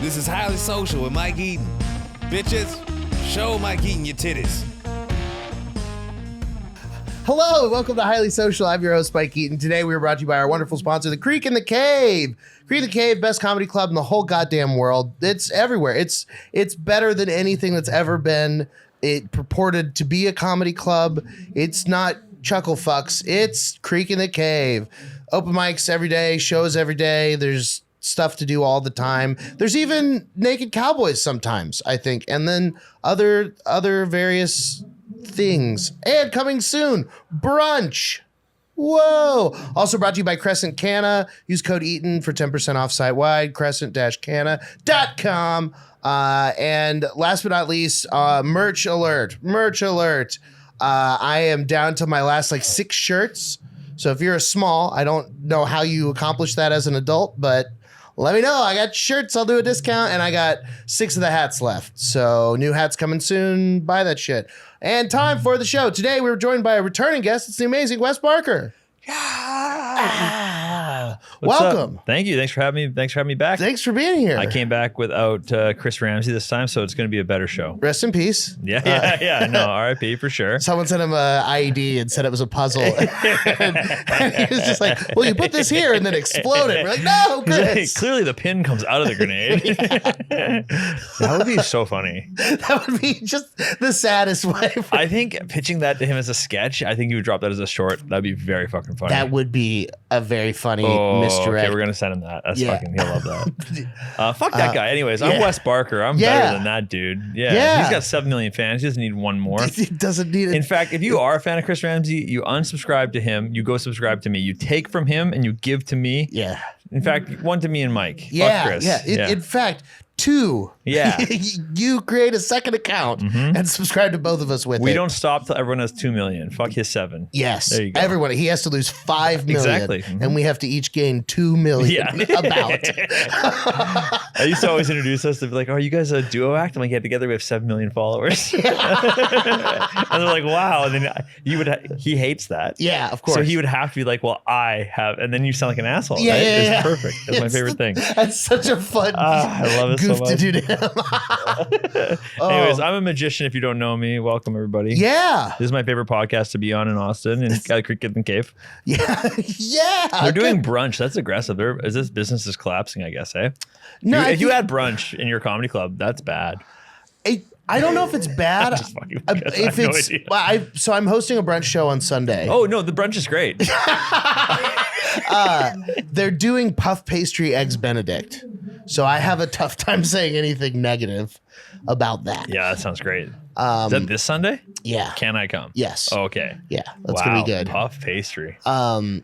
This is Highly Social with Mike Eaton. Bitches, show Mike Eaton your titties. Hello, and welcome to Highly Social. I'm your host, Mike Eaton. Today we are brought to you by our wonderful sponsor, The Creek and the Cave. Creek and the Cave, best comedy club in the whole goddamn world. It's everywhere. It's better than anything that's ever been. It purported to be a comedy club. It's not chuckle fucks. It's Creek and the Cave. Open mics every day, shows every day. There's stuff to do all the time. There's even naked cowboys sometimes, I think, and then other various things. And coming soon, brunch. Whoa. Also brought to you by Crescent Canna. Use code Eaton for 10% off site-wide, crescent-canna.com. And last but not least, merch alert. I am down to my last 6 shirts. So if you're a small, I don't know how you accomplish that as an adult, but let me know. I got shirts. I'll do a discount. And I got 6 of the hats left. So new hats coming soon. Buy that shit. And time for the show. Today we were joined by a returning guest. It's the amazing Wes Barker. Welcome. Up? Thank you. Thanks for having me back. Thanks for being here. I came back without Chris Ramsey this time, so it's going to be a better show. Rest in peace. Yeah. No, R.I.P. for sure. Someone sent him a IED and said it was a puzzle. and he was just like, well, you put this here and then explode it. We're like, no, Chris. Clearly the pin comes out of the grenade. That would be so funny. That would be just the saddest way. I think pitching that to him as a sketch, I think he would drop that as a short. That'd be very fucking funny. That would be a very funny misdirect. Okay, we're gonna send him that. That's fucking. He'll love that. Fuck that guy. Anyways, I'm Wes Barker. I'm better than that dude. Yeah. He's got 7 million fans. He doesn't need one more. He doesn't need it. In fact, if you are a fan of Chris Ramsey, you unsubscribe to him. You go subscribe to me. You take from him and you give to me. Yeah. In fact, one to me and Mike. Yeah. Fuck Chris. Yeah. In fact, 2. Yeah. You create a second account and subscribe to both of us with it. We don't stop till everyone has 2 million. Fuck his 7. Yes. There you go. Everyone. He has to lose 5 million. Exactly. And we have to each gain 2 million. About. I used to always introduce us to be like, oh, you guys a duo act? I'm like, yeah, together we have 7 million followers. And they're like, wow. And then he hates that. Yeah, of course. So he would have to be like, well, I have, and then you sound like an asshole. Yeah, right? yeah. It's perfect. That's my favorite thing. That's such a fun I love it goof so much. to do to him. Anyways, I'm a magician. If you don't know me, welcome everybody. Yeah. This is my favorite podcast to be on in Austin and Creek and Cave. Yeah. They're doing brunch. That's aggressive. This business is collapsing, I guess, eh? No, if you had brunch in your comedy club, that's bad. I don't know if it's bad. So I'm hosting a brunch show on Sunday. Oh, no, the brunch is great. They're doing puff pastry eggs Benedict. So I have a tough time saying anything negative about that. Yeah, that sounds great. Is that this Sunday? Yeah. Can I come? Yes. Oh, okay. Yeah, that's gonna be good. Puff pastry. I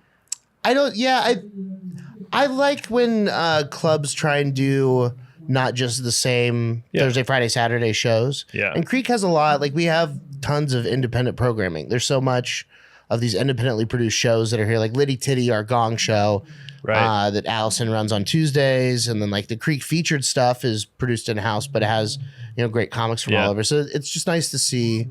like when clubs try and do not just the same Thursday, Friday, Saturday shows. Yeah. And Creek has a lot. We have tons of independent programming. There's so much of these independently produced shows that are here, like Liddy Titty, our Gong show, right? That Allison runs on Tuesdays, and then the Creek featured stuff is produced in house, but it has great comics from all over. So it's just nice to see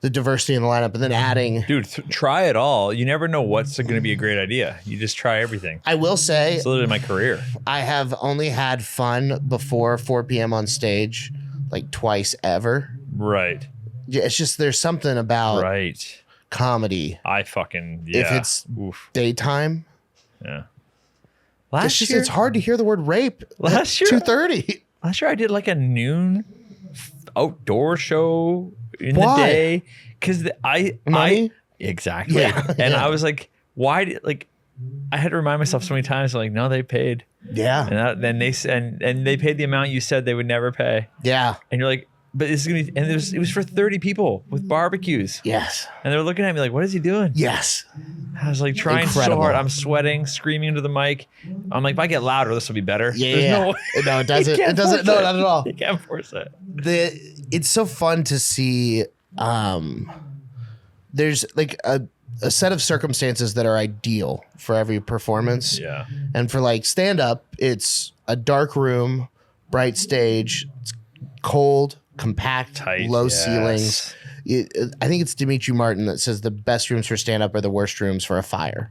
the diversity in the lineup, and then adding. Dude, try it all. You never know what's going to be a great idea. You just try everything. I will say, it's literally my career. I have only had fun before 4 p.m. on stage, twice ever. Right. It's just there's something about comedy. If it's daytime. Yeah. Last year, it's hard to hear the word rape. Last year, 2:30. Last year I did a noon outdoor show in the day because I exactly. Yeah. And I was like, why? I had to remind myself so many times. No, they paid. Yeah. And then they paid the amount you said they would never pay. Yeah. And you're like, but it's gonna be, and it was for 30 people with barbecues. Yes. And they were looking at me like, what is he doing? Yes. I was trying so hard. I'm sweating, screaming into the mic. I'm like, if I get louder, this will be better. Yeah. No, it doesn't. It doesn't. No, not at all. You can't force it. It's so fun to see. There's a set of circumstances that are ideal for every performance. Yeah. And for stand up, it's a dark room, bright stage, it's cold, compact, tight, low ceilings. I think it's Dimitri Martin that says the best rooms for stand up are the worst rooms for a fire.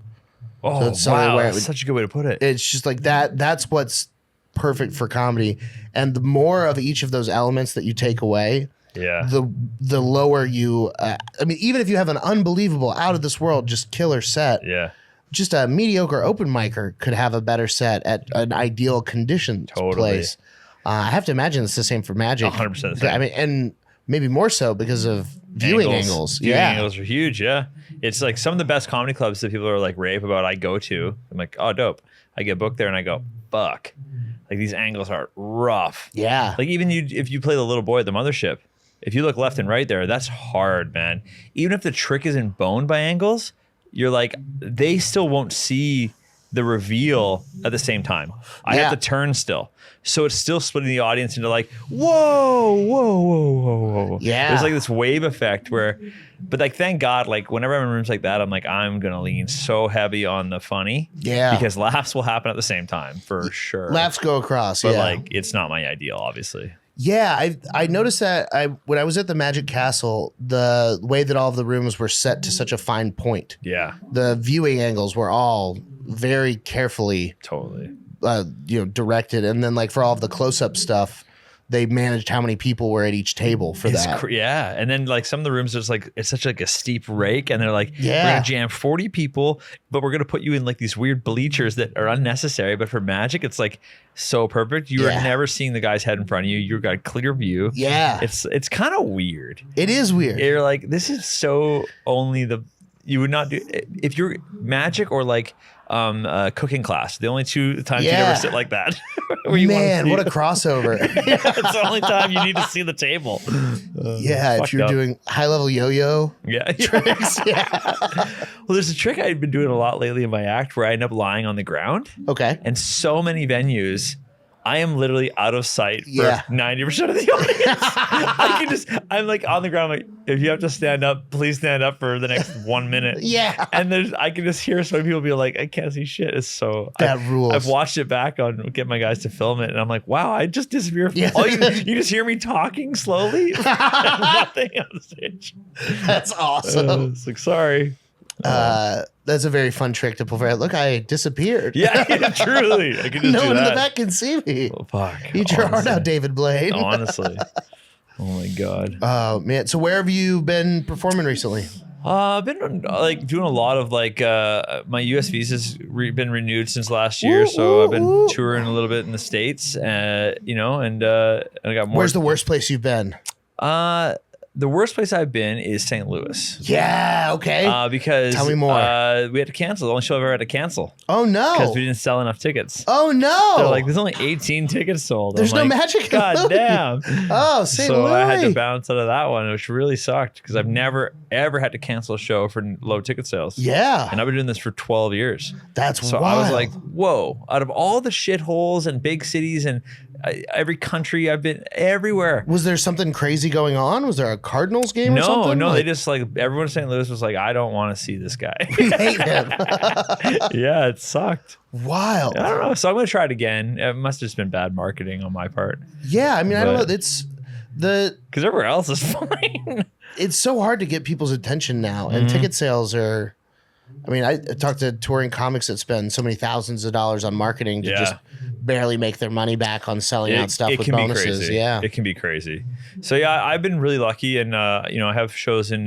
Oh, so wow. That's such a good way to put it. It's just that. That's what's perfect for comedy. And the more of each of those elements that you take away, the lower you. I mean, even if you have an unbelievable, out of this world, just killer set, just a mediocre open micer could have a better set at an ideal conditioned place. I have to imagine it's the same for Magic. 100% the same. I mean, and maybe more so because of viewing angles. Viewing angles are huge. Yeah. It's like some of the best comedy clubs that people are like rave about. I go to, I'm like, oh, dope. I get booked there and I go, fuck. Like these angles are rough. Yeah. Like even if you play the little boy at the mothership, if you look left and right there, that's hard, man. Even if the trick isn't boned by angles, you're like, they still won't see the reveal at the same time. I have to turn still. So it's still splitting the audience into like, whoa, whoa, whoa, whoa, whoa. Yeah. There's like this wave effect where, but like, thank God, like whenever I'm in rooms like that, I'm like, I'm going to lean so heavy on the funny. Yeah. Because laughs will happen at the same time for sure. Laughs go across. But like, it's not my ideal, obviously. Yeah, I noticed that when I was at the Magic Castle, the way that all of the rooms were set to such a fine point. Yeah. The viewing angles were all very carefully directed. And then like for all of the close-up stuff, they managed how many people were at each table for that. Yeah. And then like some of the rooms, there's like, it's such like a steep rake and they're like, we're going to jam 40 people, but we're going to put you in like these weird bleachers that are unnecessary. But for Magic, it's like so perfect. You are never seeing the guy's head in front of you. You've got a clear view. Yeah. It's kind of weird. It is weird. You're like, this is so only you would not do, if you're Magic or like cooking class, the only two times you ever sit like that. Man, what a crossover. It's the only time you need to see the table. If you're doing high level yo-yo tricks. Well, there's a trick I've been doing a lot lately in my act where I end up lying on the ground. Okay. And so many venues, I am literally out of sight for 90% of the audience. I'm like on the ground, like, if you have to stand up, please stand up for the next 1 minute. And I can just hear so many people be like, I can't see shit. It's so that rules. I've watched it back on get my guys to film it, and I'm like, wow, I just disappear. You just hear me talking slowly. Nothing on the stage. That's awesome. It's like, sorry. That's a very fun trick to pull. Look, I disappeared. Yeah, truly. I can just no do one in that. the back can see me. Oh, fuck. Eat your heart out, David Blaine. Honestly. Oh my God. Oh man. So where have you been performing recently? I've been like doing a lot of like my US visa's been renewed since last year, so I've been touring a little bit in the States, and I got more. Where's the worst place you've been? The worst place I've been is St. Louis. Yeah, okay. Because tell me more. We had to cancel. The only show I've ever had to cancel. Oh no! Because we didn't sell enough tickets. Oh no! They're like, there's only 18 tickets sold. There's no Magic. God damn. Oh, St. Louis. So I had to bounce out of that one, which really sucked because I've never ever had to cancel a show for low ticket sales. Yeah. And I've been doing this for 12 years. That's so wild. I was like, whoa! Out of all the shitholes and big cities and every country, I've been everywhere. Was there something crazy going on? Was there a Cardinals game or something? No, they just like everyone in St. Louis was like, I don't want to see this guy. We hate him. Yeah, it sucked. Wild. I don't know. So I'm gonna try it again. It must have just been bad marketing on my part. Yeah, I mean, I don't know. It's because everywhere else is fine. It's so hard to get people's attention now, and ticket sales are. I mean, I talked to touring comics that spend so many thousands of dollars on marketing to just barely make their money back on selling out stuff with bonuses. Yeah, it can be crazy. So yeah, I've been really lucky, and I have shows in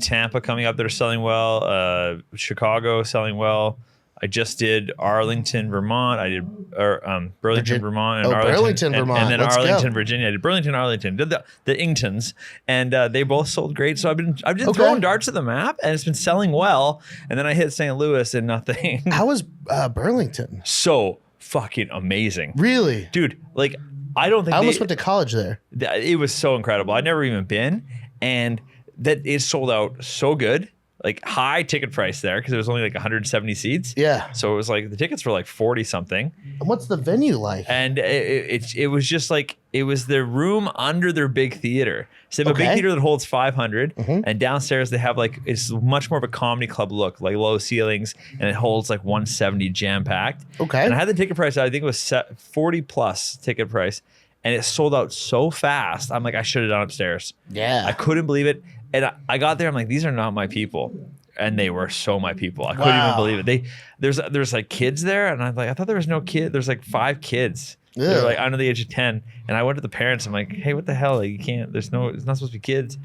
Tampa coming up that are selling well. Chicago selling well. I just did Arlington, Vermont. I did Burlington, Vermont, and Burlington, Vermont, and then let's Arlington, go. Virginia. I did Burlington, Arlington. Did the Eatons, and they both sold great. So I've been throwing darts at the map, and it's been selling well. And then I hit St. Louis, and nothing. How was Burlington? So fucking amazing, really, dude. Like I don't think I almost went to college there. It was so incredible. I'd never even been, and that it sold out so good. Like high ticket price there because it was only like 170 seats. Yeah. So it was like the tickets were like 40 something. And what's the venue like? And it was just like it was their room under their big theater. So they have a big theater that holds 500, and downstairs they have like it's much more of a comedy club look, like low ceilings, and it holds like 170 jam packed. Okay. And I had the ticket price. I think it was set 40 plus ticket price, and it sold out so fast. I'm like, I should have done upstairs. Yeah. I couldn't believe it. And I got there, I'm like, these are not my people. and they were so my people. I couldn't even believe it. There's like kids there, and I'm like, I thought there was no kid. There's like 5 kids. They're like under the age of 10, and I went to the parents. I'm like, hey, what the hell? Like, you can't. It's not supposed to be kids.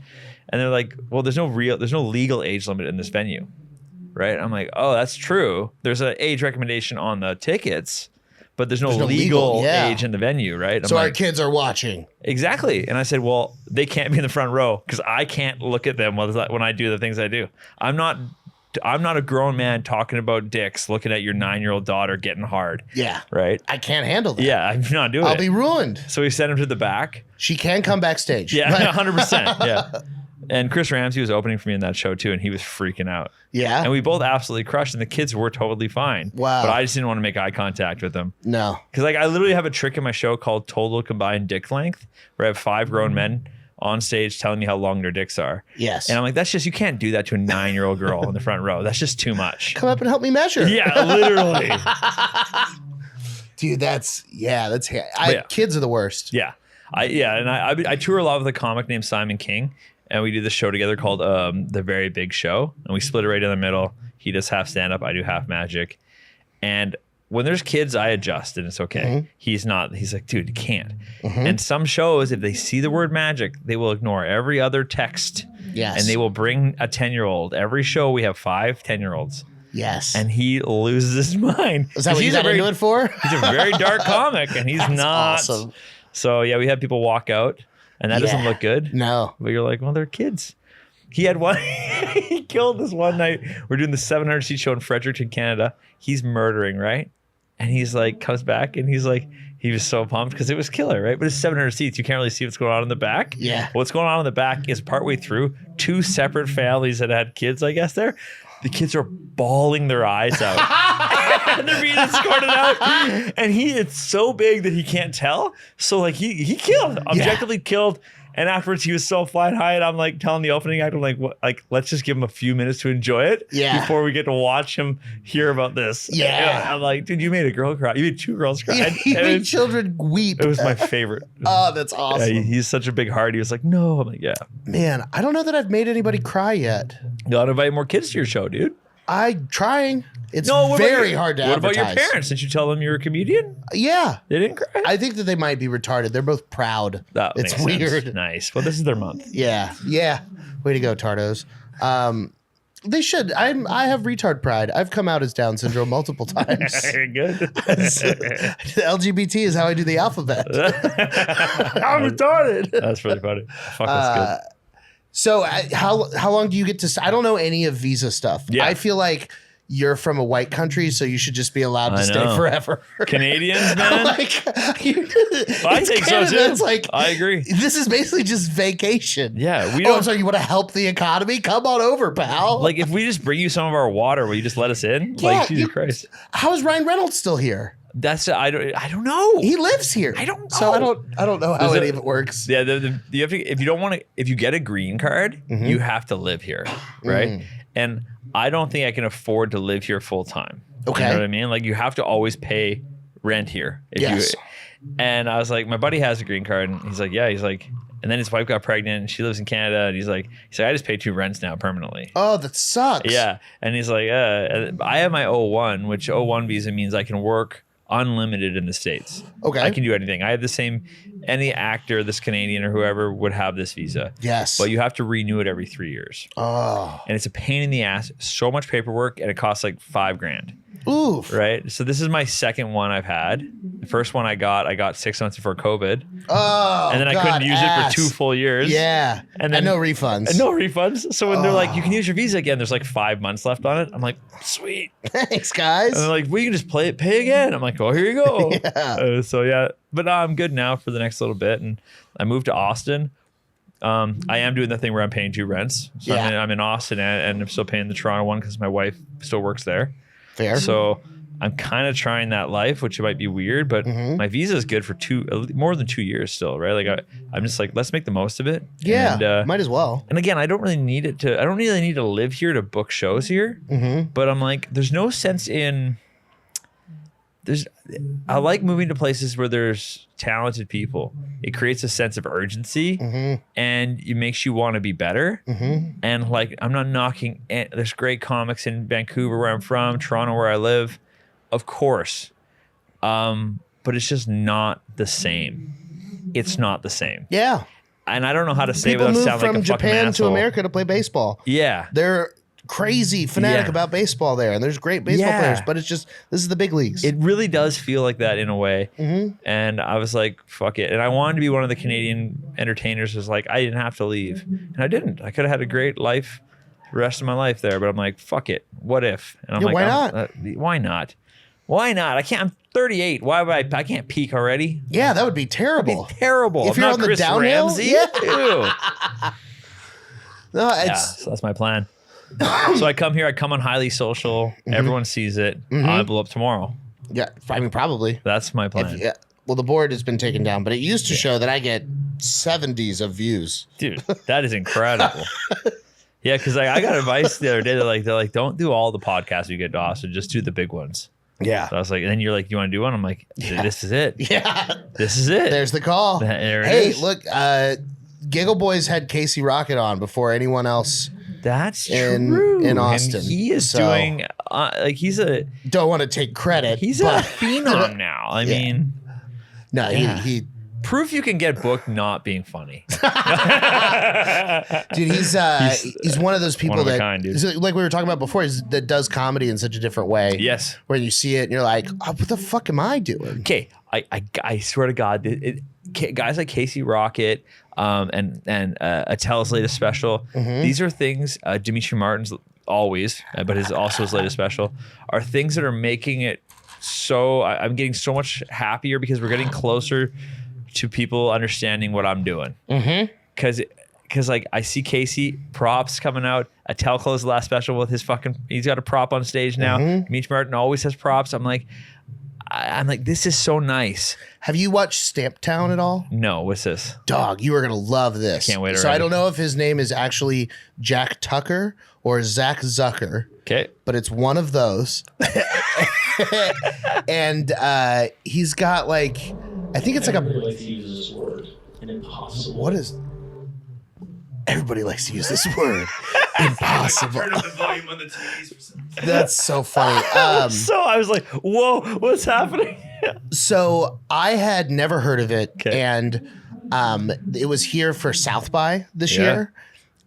And they're like, well, there's no legal age limit in this venue, right? I'm like, oh, that's true. There's an age recommendation on the tickets, but there's no legal age in the venue, right? So our kids are watching. Exactly. And I said, well, they can't be in the front row because I can't look at them when I do the things I do. I'm not a grown man talking about dicks, looking at your 9-year-old daughter getting hard. Yeah. Right? I can't handle that. Yeah, I'm not doing it. I'll be ruined. So we sent him to the back. She can come backstage. Yeah, 100%. Yeah. And Chris Ramsey was opening for me in that show too, and he was freaking out. Yeah. And we both absolutely crushed, and the kids were totally fine. Wow. But I just didn't want to make eye contact with them. No. Because like I literally have a trick in my show called Total Combined Dick Length, where I have 5 grown men on stage telling me how long their dicks are. Yes. And I'm like, you can't do that to a 9-year-old girl in the front row. That's just too much. Come up and help me measure. Yeah, literally. Dude, kids are the worst. Yeah. I tour a lot with a comic named Simon King, and we do this show together called The Very Big Show, and we split it right in the middle. He does half stand-up, I do half magic. And when there's kids, I adjust and it's okay. Mm-hmm. He's like, dude, you can't. Mm-hmm. And some shows, if they see the word magic, they will ignore every other text. Yes. And they will bring a 10-year-old. Every show we have 5 10-year-olds. Yes. And he loses his mind. Is that what you got into it for? He's a very dark comic, and he's That's not. Awesome. So yeah, we had people walk out, and that doesn't look good. No. But you're like, well, they're kids. He had one, he killed this one night. We're doing the 700-seat show in Fredericton, Canada. He's murdering, right? And he's like, comes back and he's like, he was so pumped because it was killer, right? But it's 700 seats. You can't really see what's going on in the back. Yeah. What's going on in the back is partway through 2 separate families that had kids, I guess, there. The kids are bawling their eyes out. And they're being escorted out. And it's so big that he can't tell. So like he killed, objectively killed. And afterwards, he was so flying high, and I'm like telling the opening act, I'm like, what, like, let's just give him a few minutes to enjoy it before we get to watch him hear about this. Yeah. I'm like, dude, you made a girl cry. You made 2 girls cry. Yeah, you made children weep. It was my favorite. Oh, that's awesome. Yeah, he's such a big heart. He was like, no. I'm like, yeah. Man, I don't know that I've made anybody cry yet. You gotta invite more kids to your show, dude. I'm trying. It's very hard to advertise. What about your parents? Did you tell them you're a comedian? Yeah. They didn't cry? I think that they might be retarded. They're both proud. It's weird. Sense. Nice. Well, this is their month. Yeah. Yeah. Way to go, Tardos. They should. I have retard pride. I've come out as Down syndrome multiple times. Good. LGBT is how I do the alphabet. I'm retarded. That's really funny. Fuck, that's good. So how long do you get to? I don't know any of visa stuff. Yeah. I feel like you're from a white country, so you should just be allowed to stay forever. Canadians, man. I think so too. It's like, I agree. This is basically just vacation. Yeah, we don't. I'm sorry. You want to help the economy? Come on over, pal. Like, if we just bring you some of our water, will you just let us in? Yeah, like, Jesus Christ. How is Ryan Reynolds still here? I don't know. He lives here. I don't know. So I don't know how any of it works. Yeah, you have to, if you get a green card, you have to live here, right? And I don't think I can afford to live here full time. Okay. You know what I mean? Like, you have to always pay rent here. And I was like, my buddy has a green card, and he's like, yeah, he's like, and then his wife got pregnant, and she lives in Canada, and he's like, I just pay 2 rents now permanently. Oh, that sucks. Yeah. And he's like, I have my O1, which O1 visa means I can work unlimited in the States. Okay. I can do anything. I have the same, any actor, this Canadian or whoever would have this visa. Yes. But you have to renew it every 3 years. Oh. And it's a pain in the ass, so much paperwork, and it costs like $5,000. Oof. Right? So this is my second one I've had. The first one I got 6 months before COVID. Oh, and then I couldn't use it for 2 full years. Yeah. And then no refunds. And no refunds. So when they're like, you can use your visa again, there's like 5 months left on it. I'm like, sweet. Thanks, guys. And they're like, we can just pay again. I'm like, well, here you go. So yeah. But I'm good now for the next little bit. And I moved to Austin. I am doing the thing where I'm paying 2 rents. So I'm in Austin, and I'm still paying the Toronto one because my wife still works there. Fair. So I'm kind of trying that life, which might be weird, but my visa is good for more than 2 years still, right? Like I'm just like, let's make the most of it. Yeah, and, might as well. And again, I don't really need to live here to book shows here. But I'm like, there's no sense in I like moving to places where there's talented people. It creates a sense of urgency, and it makes you want to be better. And like, I'm not knocking. There's great comics in Vancouver where I'm from, Toronto where I live, of course. But it's just not the same. It's not the same. Yeah. And I don't know how to say People without move sounding from like a fucking Japan to asshole. America to play baseball. Yeah. They're crazy fanatic Yeah. about baseball there, and there's great baseball Yeah. players, but it's just, this is the big leagues. It really does feel like that in a way. And I was like, fuck it. And I wanted to be one of the Canadian entertainers who's like, I didn't have to leave. And I didn't. I could have had a great life, the rest of my life there. But I'm like, fuck it. What if? And I'm Yeah, like, why not? Why not? Why not? I'm 38. Why would I can't peak already? Yeah, that would be terrible. It'd be terrible. If I'm you're not on the Chris downhill, Ramsey. yeah. Ew. No, Yeah, it's so that's my plan. So I come here, I come on Highly Social. Everyone sees it. I blow up tomorrow. yeah. I mean, probably. That's my plan. Yeah. Well, the board has been taken down, but it used to show that I get 70s of views. Dude, that is incredible. Yeah, because I got advice the other day. They're like, don't do all the podcasts you get to Austin. Just do the big ones. Yeah. So I was like, and then you're like, you want to do one? I'm like, this is it. Yeah. This is it. There's the call. There it Hey, is. look, Giggle Boys had Casey Rocket on before anyone else. That's in true. Austin. And he is So- doing like he's a Don't want to take credit. a phenom now. I mean, no, Yeah. he proof you can get booked not being funny. dude, he's one of those people one of a that, kind, dude. so like we were talking about before, that does comedy in such a different way. Yes. Where you see it and you're like, oh, what the fuck am I doing? Okay, I swear to God, guys like Casey Rocket and Attell's latest special, these are things. Dimitri Martin's always, but his latest special are things that are making it so. I'm getting so much happier because we're getting closer to people understanding what I'm doing. Because like I see Casey props coming out. Attell closed the last special with his he's got a prop on stage now. Dimitri Martin always has props. I'm like, this is so nice. Have you watched Stamp Town at all? No, what's this? Dog, you are gonna love this. Can't wait So I already. don't know if his name is actually Jack Tucker or Zach Zucker, Okay. but it's one of those. And he's got like, I think it's like Everybody likes to use this word, an impossible. what is? Everybody likes to use this word, impossible. the volume on the TVs. That's so funny. So I was like, whoa, what's happening? So I had never heard of it, Okay. and it was here for South by this Yeah. year.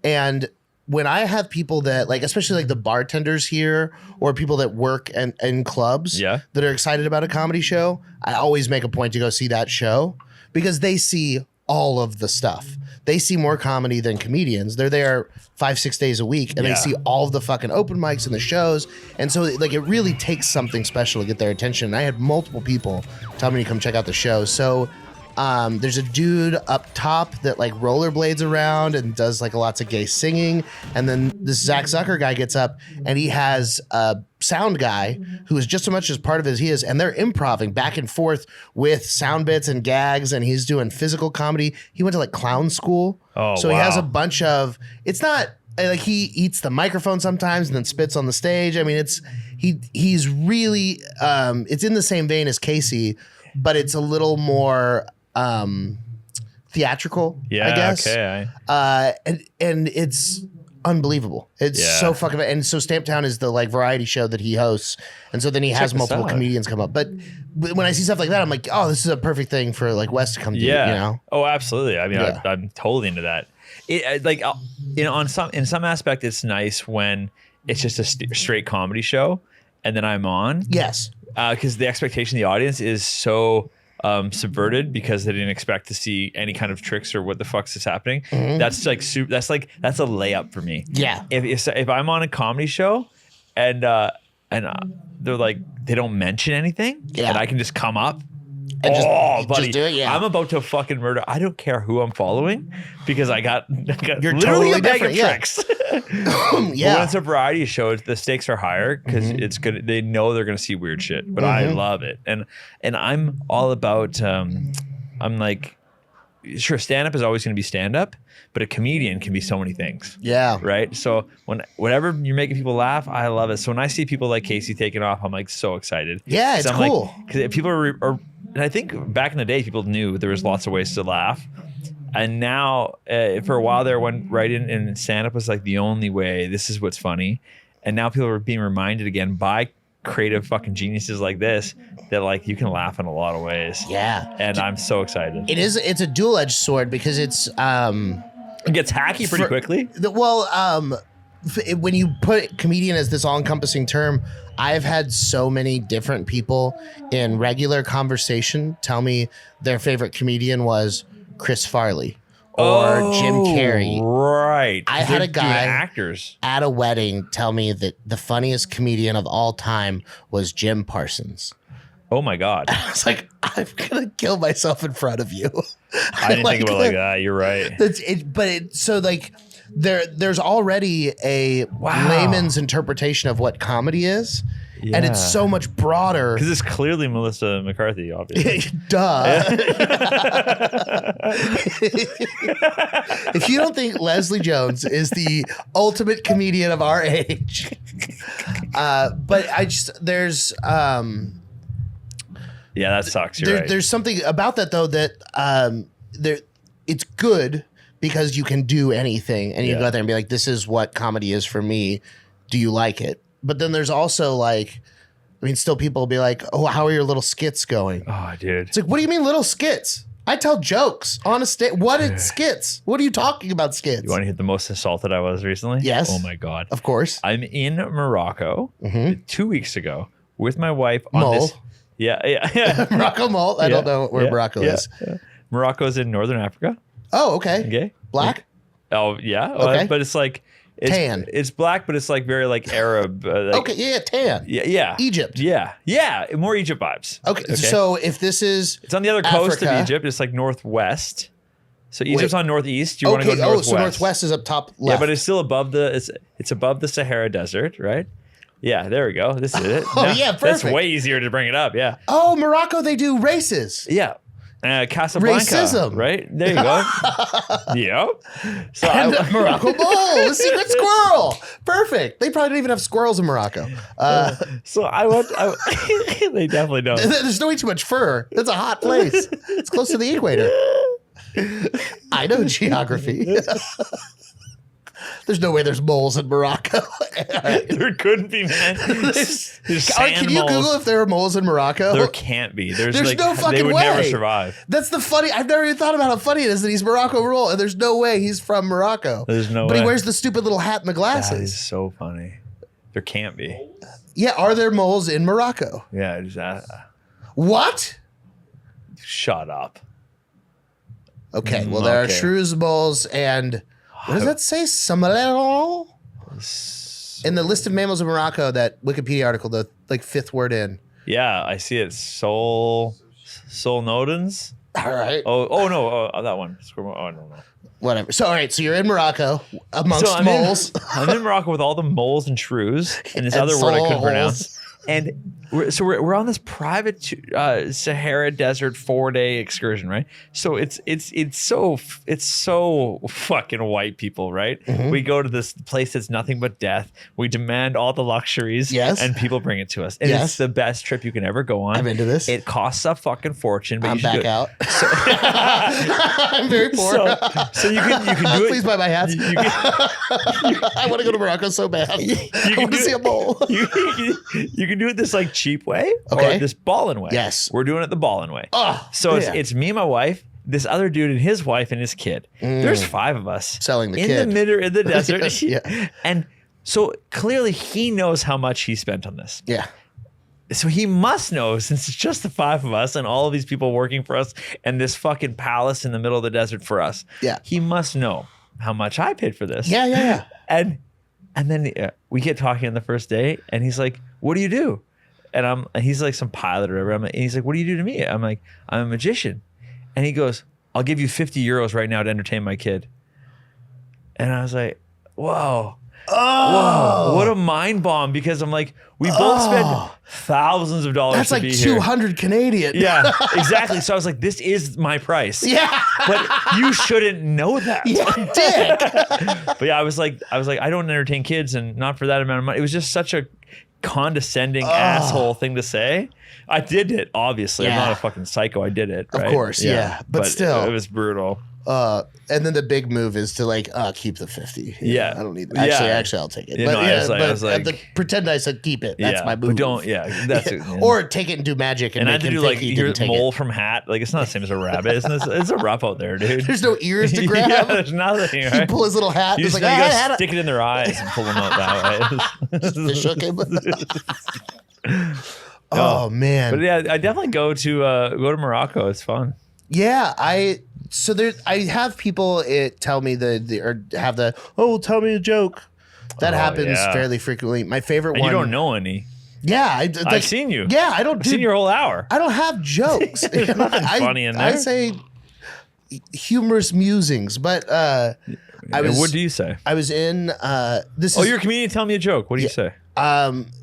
And when I have people that like, especially like the bartenders here or people that work in clubs Yeah. that are excited about a comedy show, I always make a point to go see that show because they see all of the stuff. They see more comedy than comedians. They're there 5-6 days a week and Yeah. they see all of the fucking open mics and the shows. And so like it really takes something special to get their attention. And I had multiple people tell me to come check out the show. So there's a dude up top that like rollerblades around and does like lots of gay singing. And then this Zach Zucker guy gets up and he has a sound guy who is just as much as part of it as he is. And they're improving back and forth with sound bits and gags. And he's doing physical comedy. He went to like clown school. Oh, so he has wow. a bunch of, it's not like he eats the microphone sometimes and then spits on the stage. I mean, he's really, it's in the same vein as Casey, but it's a little more, theatrical, Yeah, I guess. okay. And it's unbelievable. It's Yeah. so fucking, and so Stamp Town is the like variety show that he hosts. And so then he has this multiple out. comedians come up. But when I see stuff like that, I'm like, oh, this is a perfect thing for like Wes to come do, Yeah. you know? Oh, absolutely. I mean, Yeah. I'm totally into that. In some aspect, it's nice when it's just a straight comedy show, and then I'm on. Yes. Because the expectation of the audience is so subverted because they didn't expect to see any kind of tricks or what the fuck's is happening. That's like that's a layup for me. Yeah. If I'm on a comedy show and they're like they don't mention anything, Yeah. and I can just come up. And just buddy, do it, yeah. I'm about to fucking murder. I don't care who I'm following because I got You're literally totally a bag of different, yeah. tricks. But when Yeah. it's a variety show, the stakes are higher because it's good. They know they're gonna see weird shit, but I love it, and I'm all about. I'm like, sure, stand up is always going to be stand up, but a comedian can be so many things. Yeah. Right. So whenever you're making people laugh, I love it. So when I see people like Casey taking off, I'm like so excited. Yeah, it's cool. Because people are, and I think back in the day, people knew there was lots of ways to laugh. And now, for a while there, when writing and stand up was like the only way. This is what's funny. And now people are being reminded again by creative fucking geniuses like this that like you can laugh in a lot of ways. Yeah. And I'm so excited. It's a dual-edged sword because it's It gets hacky pretty quickly. When you put comedian as this all-encompassing term, I've had so many different people in regular conversation tell me their favorite comedian was Chris Farley or Jim Carrey. Right. I had a guy actors at a wedding tell me that the funniest comedian of all time was Jim Parsons. Oh my God. I was like, I'm gonna kill myself in front of you. I didn't think about it like that. You're right. So like there's already a layman's interpretation of what comedy is. Yeah. And it's so much broader. Because it's clearly Melissa McCarthy, obviously. Duh. If you don't think Leslie Jones is the ultimate comedian of our age, but there's yeah, that sucks. You're right. There's something about that though that it's good because you can do anything and you go out there and be like, this is what comedy is for me. Do you like it? But then there's also like, I mean, still people will be like, oh, how are your little skits going? Oh, dude. It's like, what do you mean little skits? I tell jokes on a stage. What is skits? What are you talking about skits? You want to hear the most assaulted I was recently? Yes. Oh my God. Of course. I'm in Morocco 2 weeks ago with my wife on Mole. this. Yeah. Morocco Mole. I don't know where Morocco is. Yeah. Morocco's in Northern Africa. Oh, okay. Okay. Black? Oh, yeah. Okay. But it's like, tan. It's black, but it's like very like Arab. Okay, yeah, tan. Yeah. Egypt. Yeah. More Egypt vibes. Okay, so if this is it's on the other coast Africa, of Egypt, it's like northwest. So Egypt's on northeast. You want to go northwest. So northwest is up top left. Yeah, but it's still above it's above the Sahara Desert, right? Yeah, there we go. This is it. Oh, yeah, perfect. That's way easier to bring it up. Yeah. Oh, Morocco, they do races. Yeah. Casablanca, racism. Right? There you go. Yep. So Morocco Bowl, the secret squirrel. Perfect. They probably don't even have squirrels in Morocco. So I went. They definitely don't. There's no way too much fur. It's a hot place. It's close to the equator. I know geography. There's no way there's moles in Morocco. There couldn't be, man. There's Can you Google if there are moles in Morocco? There can't be. There's like, no fucking way. They would never survive. That's the funny. I've never even thought about how funny it is that he's Morocco rule, and there's no way he's from Morocco. There's no way. But he wears the stupid little hat and the glasses. That is so funny. There can't be. Yeah, are there moles in Morocco? Yeah. What? Shut up. Okay, well, there are shrews, moles, and what does that say? Sombrero? In the list of mammals in Morocco, that Wikipedia article, the like fifth word in. Yeah, I see it. Solnodons. All right. Oh no, that one. Oh no. Whatever. So all right, so you're in Morocco amongst moles. I'm in Morocco with all the moles and shrews and this other word I couldn't pronounce. And we're on this private Sahara Desert 4-day excursion, right? So it's so fucking white people, right? Mm-hmm. We go to this place that's nothing but death. We demand all the luxuries, and people bring it to us. And it's the best trip you can ever go on. I'm into this. It costs a fucking fortune, but I'm back out. So, I'm very poor. So you can do it. Please buy my hats. I want to go to Morocco so bad. I want to see a mole. You can do it this like cheap way or this ballin' way. Yes. We're doing it the ballin' way. Oh, so it's me and my wife, this other dude and his wife and his kid. There's 5 of us. Selling the in kid. In the middle of the desert. Yes, yeah. And so clearly he knows how much he spent on this. Yeah. So he must know, since it's just the 5 of us and all of these people working for us and this fucking palace in the middle of the desert for us. Yeah. He must know how much I paid for this. Yeah. And then we get talking on the first day and he's like, what do you do? And he's like some pilot or whatever. And he's like, what do you do to me? I'm like, I'm a magician. And he goes, I'll give you 50 euros right now to entertain my kid. And I was like, whoa. Whoa, what a mind bomb, because I'm like, we both spend thousands of dollars That's to like be 200 here. Canadian. Yeah, exactly. So I was like, this is my price. Yeah. But you shouldn't know that. Yeah, dick. But yeah, I was like, I don't entertain kids, and not for that amount of money. It was just such a condescending asshole thing to say. I did it, obviously. I'm Yeah. not a fucking psycho. I did it. Of right? course, yeah. But still. It was brutal. And then the big move is to like keep the 50. Yeah. I don't need Yeah. Actually, I'll take it. Yeah, But no, I was like, pretend I said keep it. That's yeah, my move. but don't. Yeah, that's it. Yeah. Or take it and do magic and I make had to him do think like he your didn't take mole it. from hat. Like, it's not the same as a rabbit. It's a rough out there, dude. There's no ears to grab. Yeah, there's nothing. You Right? pull his little hat. You It's just like, you I gotta had stick it in their eyes and pull them out that way. Fish hook him. Oh man. But yeah, I definitely go to Morocco. It's fun. Yeah, I have people tell me tell me a joke. That happens yeah. fairly frequently. My favorite And one. you don't know any. Yeah, I've seen you. Yeah, I don't. I've seen your whole hour. I don't have jokes. There's nothing funny in there. I say humorous musings, but What do you say? I was in this. Oh, is, you're a comedian. Tell me a joke. What do you say?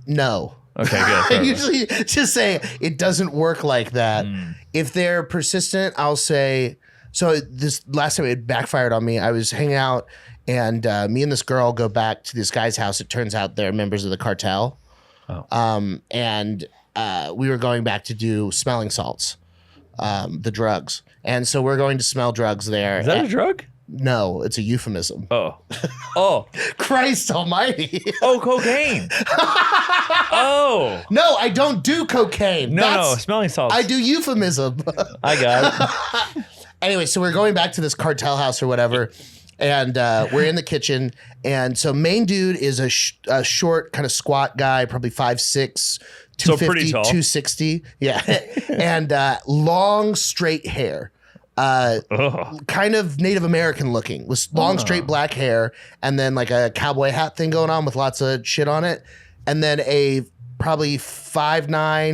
no. Okay, good. I Perfect. usually just say it doesn't work like that. If they're persistent, I'll say. So this last time it backfired on me. I was hanging out, and me and this girl go back to this guy's house. It turns out they're members of the cartel. Oh. And we were going back to do smelling salts, the drugs. And so we're going to smell drugs there. Is that a drug? No, it's a euphemism. Oh. Oh. Christ almighty. Oh, cocaine. Oh. No, I don't do cocaine. No, smelling salts. I do euphemism. I got it. Anyway, so we're going back to this cartel house or whatever, and we're in the kitchen. And so main dude is a short, kind of squat guy, probably 5'6", 250, So pretty tall. 260. Yeah. And long, straight hair. Kind of Native American looking, with long, straight black hair, and then like a cowboy hat thing going on with lots of shit on it. And then a probably 5'9",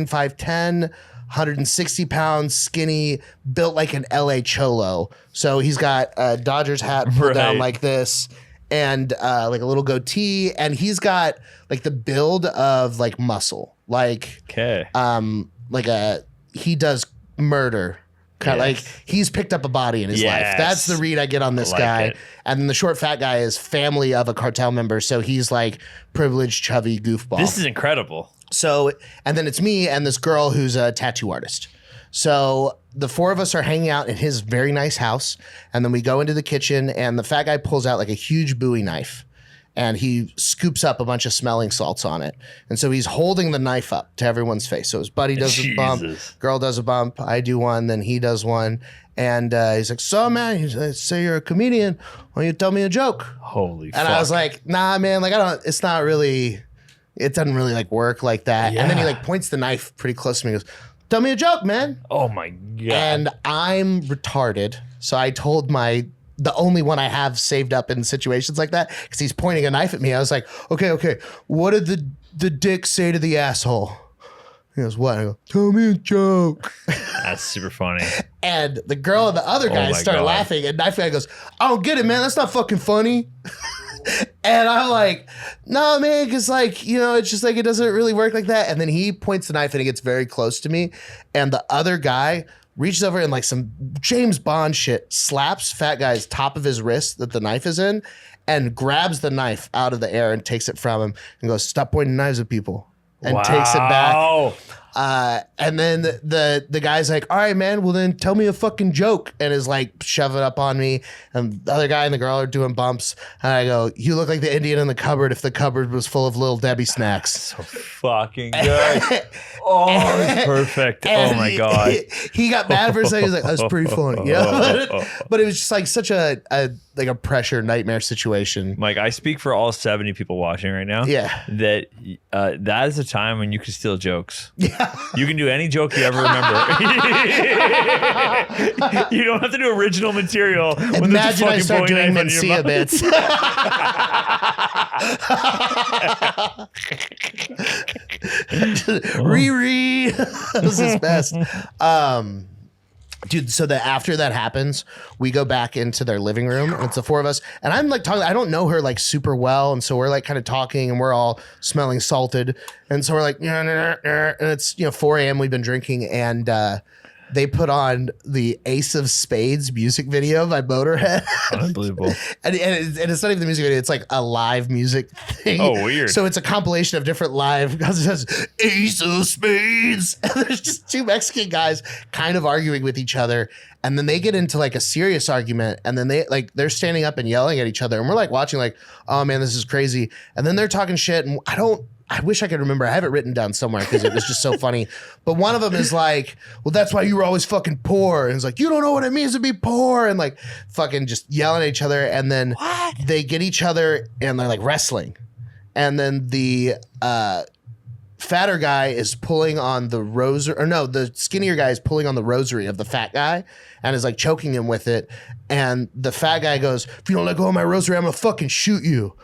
5'10", 160 pounds, skinny, built like an LA Cholo. So he's got a Dodgers hat pulled down Right. like this, and like a little goatee, and he's got like the build of like muscle, like Okay. he does murder. Kind of Yes. like he's picked up a body in his life. Yes. That's the read I get on this I like guy. it. And then the short fat guy is family of a cartel member, so he's like privileged, chubby goofball. This is incredible. So, and then it's me and this girl who's a tattoo artist. So the four of us are hanging out in his very nice house. And then we go into the kitchen, and the fat guy pulls out like a huge Bowie knife, and he scoops up a bunch of smelling salts on it. And so he's holding the knife up to everyone's face. So his buddy does a bump, Jesus. girl does a bump, I do one, then he does one. And he's like, so man, he's like, say you're a comedian. Why don't you tell me a joke? Holy fuck. And I was like, nah, man, like it's not really, it doesn't really like work like that. And then he Yeah. like points the knife pretty close to me and goes, tell me a joke, man. oh my God. And I'm retarded. So I told the only one I have saved up in situations like that, because he's pointing a knife at me. I was like, okay. What did the dick say to the asshole? He goes, what? I go, tell me a joke. That's super funny. And the girl and the other guys my start God. laughing, and knife guy goes, I don't get it, man. That's not fucking funny. And I'm like, no, man, because like, it's just like, it doesn't really work like that. And then he points the knife and it gets very close to me. And the other guy reaches over and like some James Bond shit slaps fat guy's top of his wrist that the knife is in, and grabs the knife out of the air and takes it from him and goes, stop pointing knives at people. And takes it back. Wow. And then the guy's like, all right, man, well then tell me a fucking joke, and is like shoving up on me. And the other guy and the girl are doing bumps. And I go, you look like the Indian in the cupboard if the cupboard was full of Little Debbie snacks. So fucking good. Oh, it's perfect. Oh And my God. He got mad for a second. He's like, that's pretty funny. But it was just like such a pressure nightmare situation. Mike, I speak for all 70 people watching right now. Yeah. That that is a time when you can steal jokes. Yeah. You can do any joke you ever remember. You don't have to do original material. When Imagine I start doing Bowie knife in your Mencia mouth. bits. Riri. This is best. Dude, so that after that happens, we go back into their living room and it's the four of us. And I'm like talking, I don't know her like super well. And so we're like kind of talking and we're all smelling salted. And so we're like, and it's, 4 a.m. We've been drinking and they put on the Ace of Spades music video by Motorhead. Unbelievable. and it's not even the music video, it's like a live music thing. Oh, weird. So it's a compilation of different live, because it says Ace of Spades. And there's just two Mexican guys kind of arguing with each other. And then they get into like a serious argument. And then they're standing up and yelling at each other. And we're like watching like, oh man, this is crazy. And then they're talking shit. And I wish I could remember. I have it written down somewhere because it was just so funny. But one of them is like, well, that's why you were always fucking poor. And it's like, you don't know what it means to be poor. And like fucking just yelling at each other. And then they get each other and they're like wrestling. And then the fatter guy is pulling on the rosary. Or no, the skinnier guy is pulling on the rosary of the fat guy and is like choking him with it. And the fat guy goes, if you don't let go of my rosary, I'm going to fucking shoot you.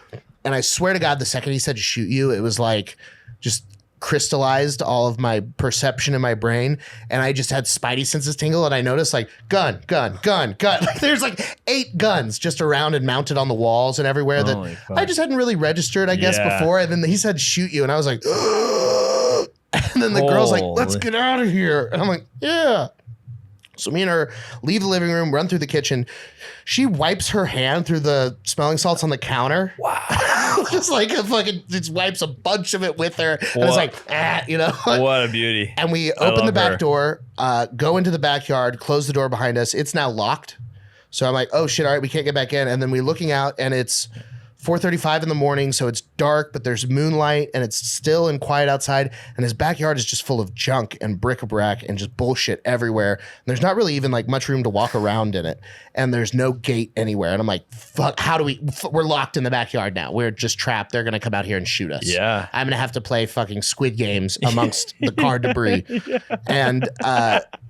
And I swear to God, the second he said to shoot you, it was like just crystallized all of my perception in my brain. And I just had spidey senses tingle. And I noticed like gun. Like there's like 8 guns just around and mounted on the walls and everywhere that I just hadn't really registered, I guess, before. And then he said shoot you. And I was like, ugh. And then the girl's like, let's get out of here. And I'm like, yeah. So me and her leave the living room, run through the kitchen. She wipes her hand through the smelling salts on the counter. Wow. Just like just wipes a bunch of it with her. And it's like, What a beauty. And we open the back door, go into the backyard, close the door behind us. It's now locked. So I'm like, oh shit, all right, we can't get back in. And then we're looking out and it's 4:35 in the morning, so it's dark, but there's moonlight and it's still and quiet outside. And his backyard is just full of junk and bric-a-brac and just bullshit everywhere. And there's not really even like much room to walk around in it. And there's no gate anywhere. And I'm like, fuck, we're locked in the backyard now. We're just trapped. They're going to come out here and shoot us. Yeah. I'm going to have to play fucking Squid Games amongst the car debris. And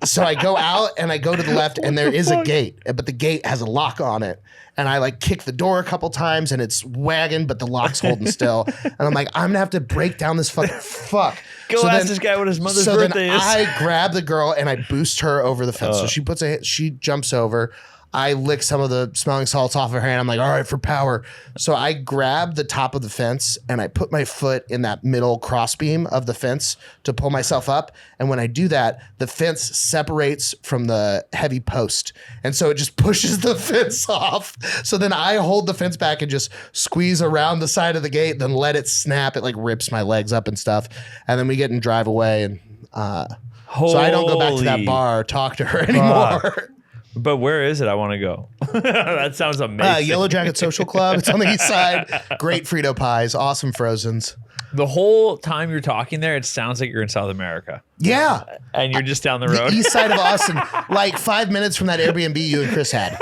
so I go out and I go to the left and there is a gate, but the gate has a lock on it. And I like kick the door a couple times and it's wagging, but the lock's holding still. And I'm like, I'm gonna have to break down this fuck. Go ask this guy what his mother's birthday is. I grab the girl and I boost her over the fence. So she jumps over. I lick some of the smelling salts off her hand. I'm like, all right, for power. So I grab the top of the fence and I put my foot in that middle crossbeam of the fence to pull myself up. And when I do that, the fence separates from the heavy post. And so it just pushes the fence off. So then I hold the fence back and just squeeze around the side of the gate, then let it snap. It like rips my legs up and stuff. And then we get and drive away. And so I don't go back to that bar or talk to her anymore. But where is it? I want to go. That sounds amazing. Yellow Jacket Social Club. It's on the east side. Great Frito pies. Awesome Frozens. The whole time you're talking there, it sounds like you're in South America. Yeah. And you're just down the road. The east side of Austin. Like 5 minutes from that Airbnb you and Chris had.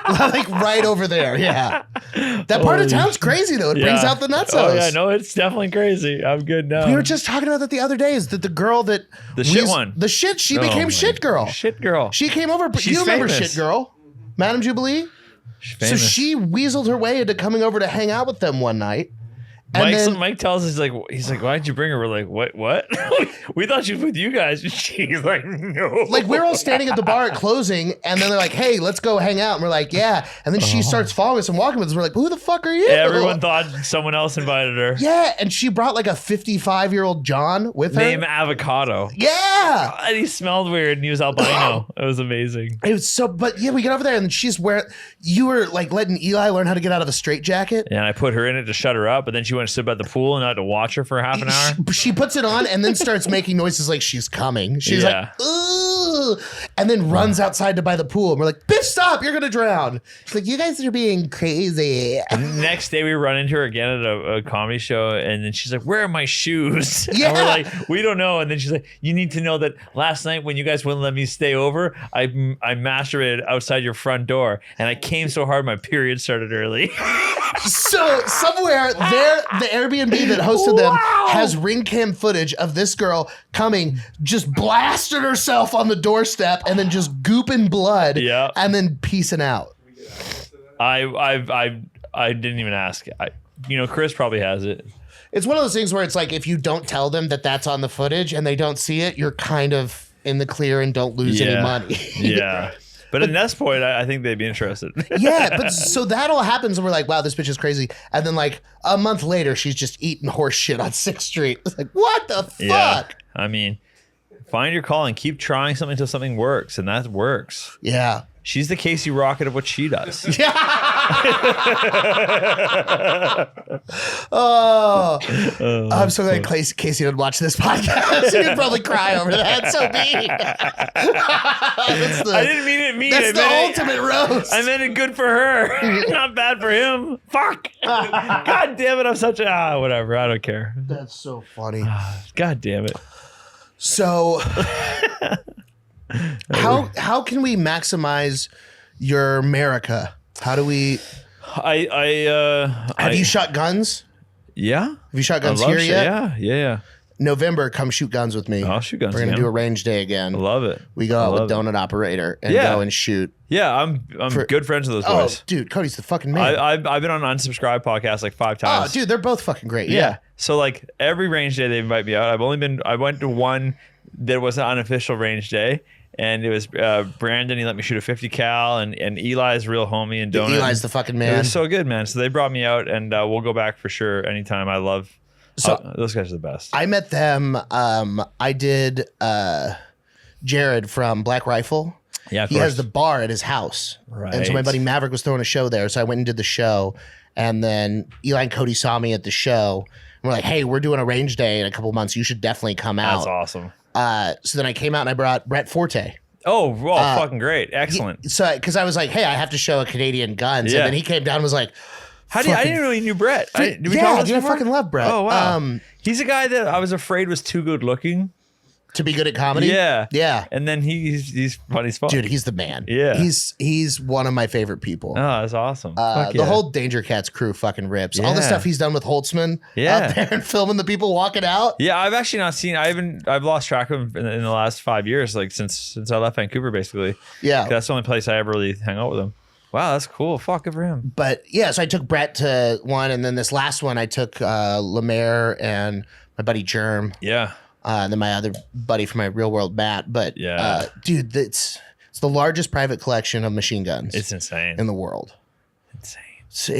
Like right over there. Yeah. That part of town's crazy though. It brings out the nutsos. Oh yeah, no, it's definitely crazy. I'm good now. We were just talking about that the other day. Is that the girl that she became Shit Girl. Shit Girl. She came over. She's you remember famous. Shit Girl? Madam Jubilee? She's famous. So she weaseled her way into coming over to hang out with them one night. Mike tells us he's like, why'd you bring her? We're like, what? We thought she was with you guys. And she's like, no. Like we're all standing at the bar at closing, and then they're like, hey, let's go hang out. And we're like, yeah. And then she starts following us and walking with us. We're like, who the fuck are you? Everyone thought someone else invited her. Yeah, and she brought like a 55-year-old John with her. Named Avocado. Yeah. And he smelled weird and he was albino. It was amazing. It was but yeah, we get over there and she's you were like letting Eli learn how to get out of a straitjacket. Yeah, and I put her in it to shut her up, but then she went to sit by the pool and I had to watch her for half an hour. She puts it on and then starts making noises like she's coming. She's like, ooh, and then runs outside to by the pool. And we're like, bitch, stop, you're going to drown. She's like, you guys are being crazy. And the next day we run into her again at a comedy show and then she's like, where are my shoes? Yeah. And we're like, we don't know. And then she's like, you need to know that last night when you guys wouldn't let me stay over, I masturbated outside your front door and I came so hard my period started early. So somewhere there, the Airbnb that hosted them has ring cam footage of this girl coming, just blasting herself on the doorstep and then just gooping blood and then peacing out. I didn't even ask. Chris probably has it. It's one of those things where it's like if you don't tell them that that's on the footage and they don't see it, you're kind of in the clear and don't lose any money. Yeah. But at this point, I think they'd be interested. Yeah, but so that all happens and we're like, wow, this bitch is crazy. And then like a month later, she's just eating horse shit on 6th Street. It's like, what the fuck? Yeah. I mean, find your calling. Keep trying something until something works, and that works. Yeah. She's the Casey Rocket of what she does. Oh, I'm so glad Casey would watch this podcast. He'd probably cry over that. So mean. I didn't mean it mean. That's the ultimate roast. I meant it good for her. Not bad for him. Fuck. God damn it. I'm such a whatever. I don't care. That's so funny. God damn it. So how can we maximize your America? How do we? Have you shot guns? Yeah. Have you shot guns here yet? Yeah. November, come shoot guns with me. I'll shoot guns. We're gonna again. do a range day again. I love it. We go out with Donut Operator and go and shoot. Yeah, I'm good friends with those boys. Oh, dude, Cody's the fucking man. I've been on Unsubscribe podcast like 5 times. Oh, dude, they're both fucking great. Yeah. So like every range day they invite me out. I went to one that was an unofficial range day. And it was Brandon. He let me shoot a 50 cal, and Eli's real homie and Donut. Eli's the fucking man. It was so good, man. So they brought me out, and we'll go back for sure anytime. I love. Those guys are the best. I met them. I did Jared from Black Rifle. Yeah, of he course. has the bar at his house, Right. and so my buddy Maverick was throwing a show there. So I went and did the show, and then Eli and Cody saw me at the show. And we're like, "Hey, we're doing a range day in a couple months. You should definitely come out." That's awesome. So then I came out and I brought Brett Forte. Oh, fucking great. Excellent. So, because I was like, hey, I have to show a Canadian guns. Yeah. And then he came down and was like, I didn't know you knew Brett. Did we talk about this I before? fucking love Brett. Oh, wow. He's a guy that I was afraid was too good looking. To be good at comedy? Yeah. Yeah. And then he's funny as fuck. Dude, he's the man. Yeah. He's one of my favorite people. Oh, that's awesome. Fuck The whole Danger Cats crew fucking rips. All the Yeah. stuff he's done with Holtzman out there and filming the people walking out. Yeah, I've actually not seen. I've lost track of him in the last 5 years, like since I left Vancouver, basically. Yeah. That's the only place I ever really hang out with him. Wow, that's cool. Fuck, good for him. But yeah, so I took Brett to one, and then this last one I took Lemaire and my buddy Germ. Yeah. And then my other buddy from my real world, Matt. But Yeah. dude, it's the largest private collection of machine guns It's insane. in the world. Insane.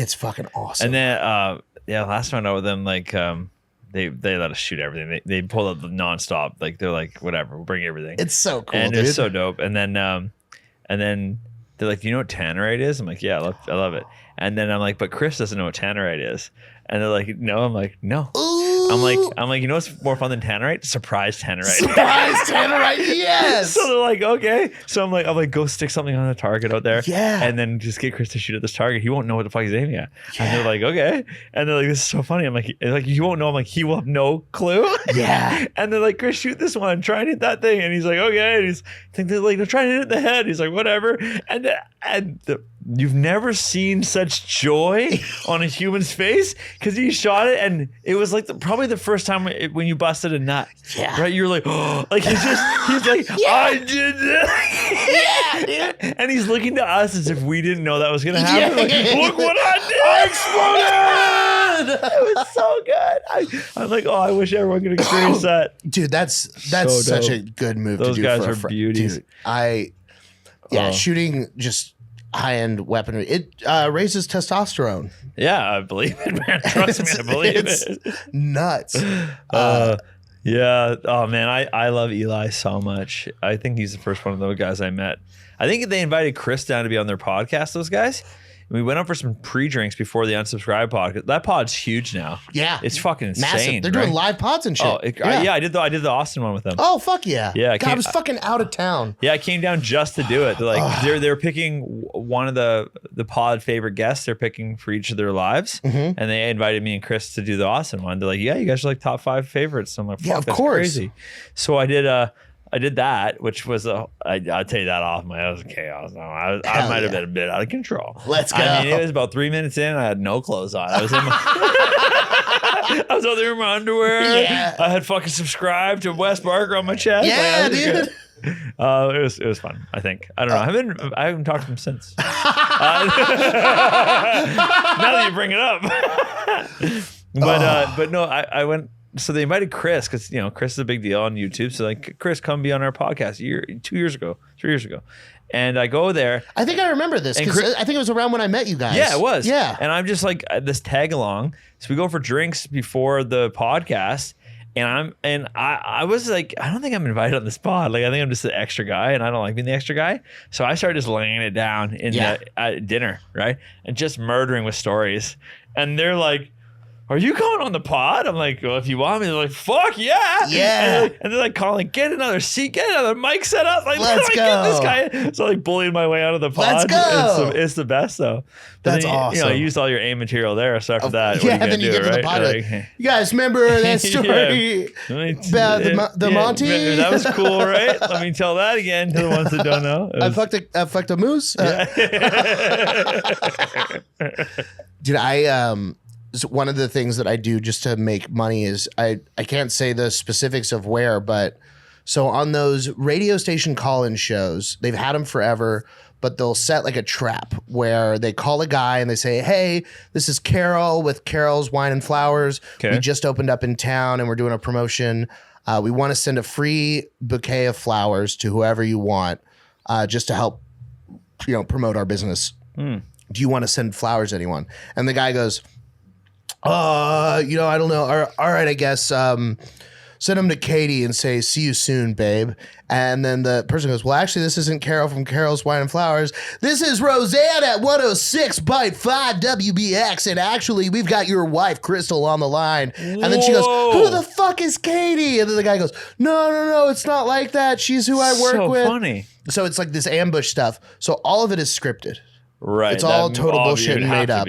It's fucking awesome. And then last time I know with them, like they let us shoot everything. They pulled up the nonstop. Like they're like, whatever, we'll bring everything. It's so cool, and dude. it's so dope. And then they're like, do you know what tannerite is? I'm like, yeah, I love it. And then I'm like, but Chris doesn't know what tannerite is. And they're like, no. I'm like, no. Ooh. I'm like, you know what's more fun than tannerite? Surprise tannerite. Surprise tannerite, yes. So they're like, okay. So I'm like, go stick something on a target out there. Yeah. And then just get Chris to shoot at this target. He won't know what the fuck he's aiming at. Yeah. And they're like, okay. And they're like, this is so funny. I'm like, you won't know. I'm like, he will have no clue. Yeah. And they're like, Chris, shoot this one. Try and hit that thing. And he's like, okay. And they're like, they're trying to hit it in the head. He's like, whatever. You've never seen such joy on a human's face because he shot it, and it was like probably the first time when you busted a nut. Yeah. Right? You're like, oh, like he's like, I did that. Yeah, dude. And he's looking to us as if we didn't know that was gonna happen. Yeah. Like, look what I did! I exploded. It was so good. I'm like, oh, I wish everyone could experience that. Dude, that's So such dope. a good move Those to do. guys for are a friend. beauties. Dude, shooting just high-end weaponry, it raises testosterone. Yeah, I believe it, man. Trust me, I believe it's it. nuts. Yeah. Oh man, I love Eli so much. I think he's the first one of those guys I met. I think they invited Chris down to be on their podcast. Those guys. We went up for some pre-drinks before the Unsubscribe pod. That pod's huge now. Yeah, It's fucking insane. massive. They're doing live pods and shit. Oh, I did the Austin one with them. Oh fuck yeah. Yeah, God, I was fucking out of town. Yeah, I came down just to do it. They're like they're picking one of the pod favorite guests. They're picking for each of their lives, and they invited me and Chris to do the Austin one. They're like, yeah, you guys are like top 5 favorites. So I'm like, fuck, Yeah, of that's course. crazy. So I did that, which was I'll tell you that off my. It was chaos. I might have been a bit out of control. Let's go. I mean, it was about 3 minutes in. I had no clothes on. I was in my. I was out there in my underwear. Yeah. I had fucking subscribed to Wes Barker on my chest. Yeah, Like, dude. It was fun. I think. I don't know. I haven't talked to him since. Now that you bring it up. But no, I went so they invited Chris because Chris is a big deal on YouTube. So like, Chris, come be on our podcast 3 years ago, and I go there. I think I remember this because I think it was around when I met you guys. Yeah, it was. Yeah, and I'm just like this tag along. So we go for drinks before the podcast. And I was like, I don't think I'm invited on this pod. Like, I think I'm just the extra guy, and I don't like being the extra guy. So I started just laying it down at dinner, right? And just murdering with stories. And they're like, are you going on the pod? I'm like, well, if you want me. They're like, fuck yeah. Yeah. And they're like calling, get another seat, get another mic set up. Like, let's go. Get this guy. So like bullying my way out of the pod. Let's go. It's the best though. But That's then, awesome. I used all your AIM material there. So after that, yeah, then you get to the pod. Like, you guys remember that story about the Monty? That was cool, right? Let me tell that again to the ones that don't know. I fucked a moose. Dude, so one of the things that I do just to make money is I can't say the specifics of where, but so on those radio station call-in shows, they've had them forever, but they'll set like a trap where they call a guy and they say, hey, this is Carol with Carol's Wine and Flowers. Okay. We just opened up in town and we're doing a promotion. We want to send a free bouquet of flowers to whoever you want just to help, promote our business. Do you want to send flowers to anyone? And the guy goes, I don't know. All right, I guess. Send them to Katie and say, see you soon, babe. And then the person goes, well, actually, this isn't Carol from Carol's Wine and Flowers. This is Roseanne at 106.5 WBX. And actually, we've got your wife, Crystal, on the line. And then she goes, who the fuck is Katie? And then the guy goes, no, it's not like that. She's who I work with. So funny. So it's like this ambush stuff. So all of it is scripted. Right. It's all total bullshit and made up.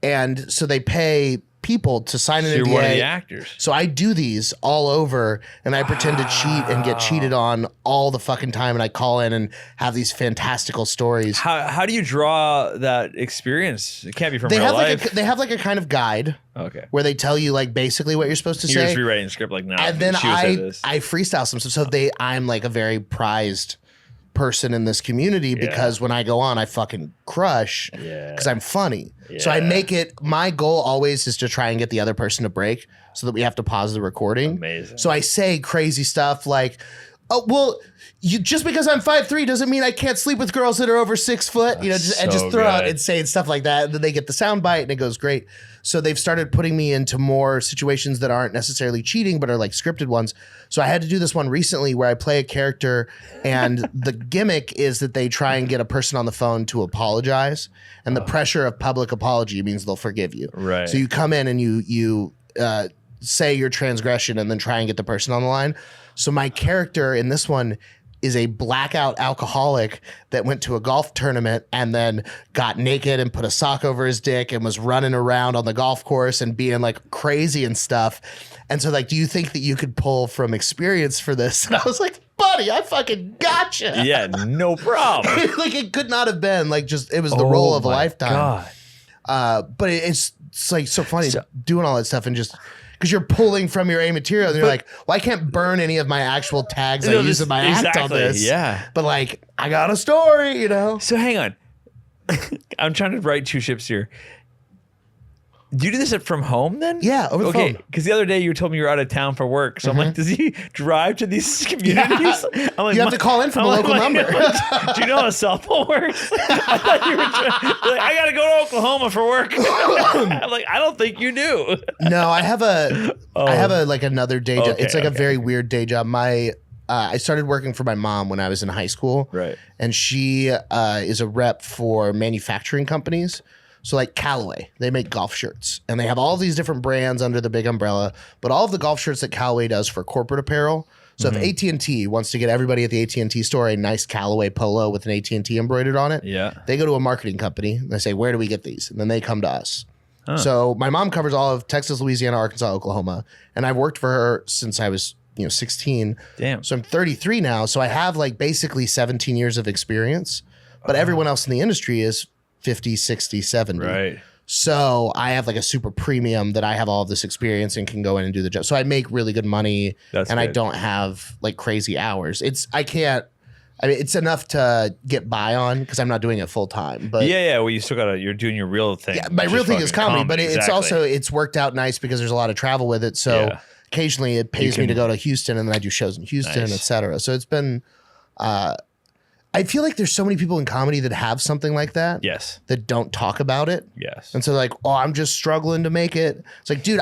And so they pay people to sign an NDA. You're one of the actors. So I do these all over and I pretend to cheat and get cheated on all the fucking time. And I call in and have these fantastical stories. How do you draw that experience? It can't be from real life. They have like a kind of guide. Okay. Where they tell you like basically what you're supposed to say. You're just rewriting the script like now. And then I freestyle some stuff. So I'm like a very prized person in this community because when I go on, I fucking crush because I'm funny. Yeah. So I make it, my goal always is to try and get the other person to break so that we have to pause the recording. Amazing. So I say crazy stuff like, oh, well, just because I'm 5'3" doesn't mean I can't sleep with girls that are over 6 foot, and just throw out insane stuff like that. And then they get the sound bite and it goes great. So they've started putting me into more situations that aren't necessarily cheating, but are like scripted ones. So I had to do this one recently where I play a character and the gimmick is that they try and get a person on the phone to apologize. And the pressure of public apology means they'll forgive you. Right. So you come in and you say your transgression and then try and get the person on the line. So my character in this one is a blackout alcoholic that went to a golf tournament and then got naked and put a sock over his dick and was running around on the golf course and being like crazy and stuff. And so like, do you think that you could pull from experience for this? And I was like, buddy, I fucking gotcha. Yeah, no problem. Like it could not have been like it was the role of a lifetime. God. But it's like so funny doing all that stuff and just because you're pulling from your A material and you're like, well, I can't burn any of my actual tags I use in my act on this. Yeah. But like, I got a story, So hang on. I'm trying to write two ships here. Do you do this from home then? Yeah, over the phone. Because the other day you told me you were out of town for work. So I'm like, does he drive to these communities? Yeah. I'm like, you have to call in from a local number. Do you know how a cell phone works? I thought you were I got to go to Oklahoma for work. I'm like, I don't think you do. No, I have like another day job. It's like a very weird day job. I started working for my mom when I was in high school. Right. And she is a rep for manufacturing companies. So like Callaway, they make golf shirts and they have all these different brands under the big umbrella, but all of the golf shirts that Callaway does for corporate apparel. So if AT&T wants to get everybody at the AT&T store a nice Callaway polo with an AT&T embroidered on it, they go to a marketing company and they say, where do we get these? And then they come to us. Huh. So my mom covers all of Texas, Louisiana, Arkansas, Oklahoma. And I've worked for her since I was 16. Damn. So I'm 33 now. So I have like basically 17 years of experience, but everyone else in the industry is 50, 60, 70. Right. So I have like a super premium that I have all of this experience and can go in and do the job. So I make really good money I don't have like crazy hours. It's enough to get by on because I'm not doing it full time. But well, you still you're doing your real thing. Yeah, my real thing is comedy, but it's worked out nice because there's a lot of travel with it. So occasionally it pays me to go to Houston, and then I do shows in Houston, Nice. etc. So it's been, I feel like there's so many people in comedy that have something like that. Yes. That don't talk about it. Yes. And so like, oh, I'm just struggling to make it. It's like, dude,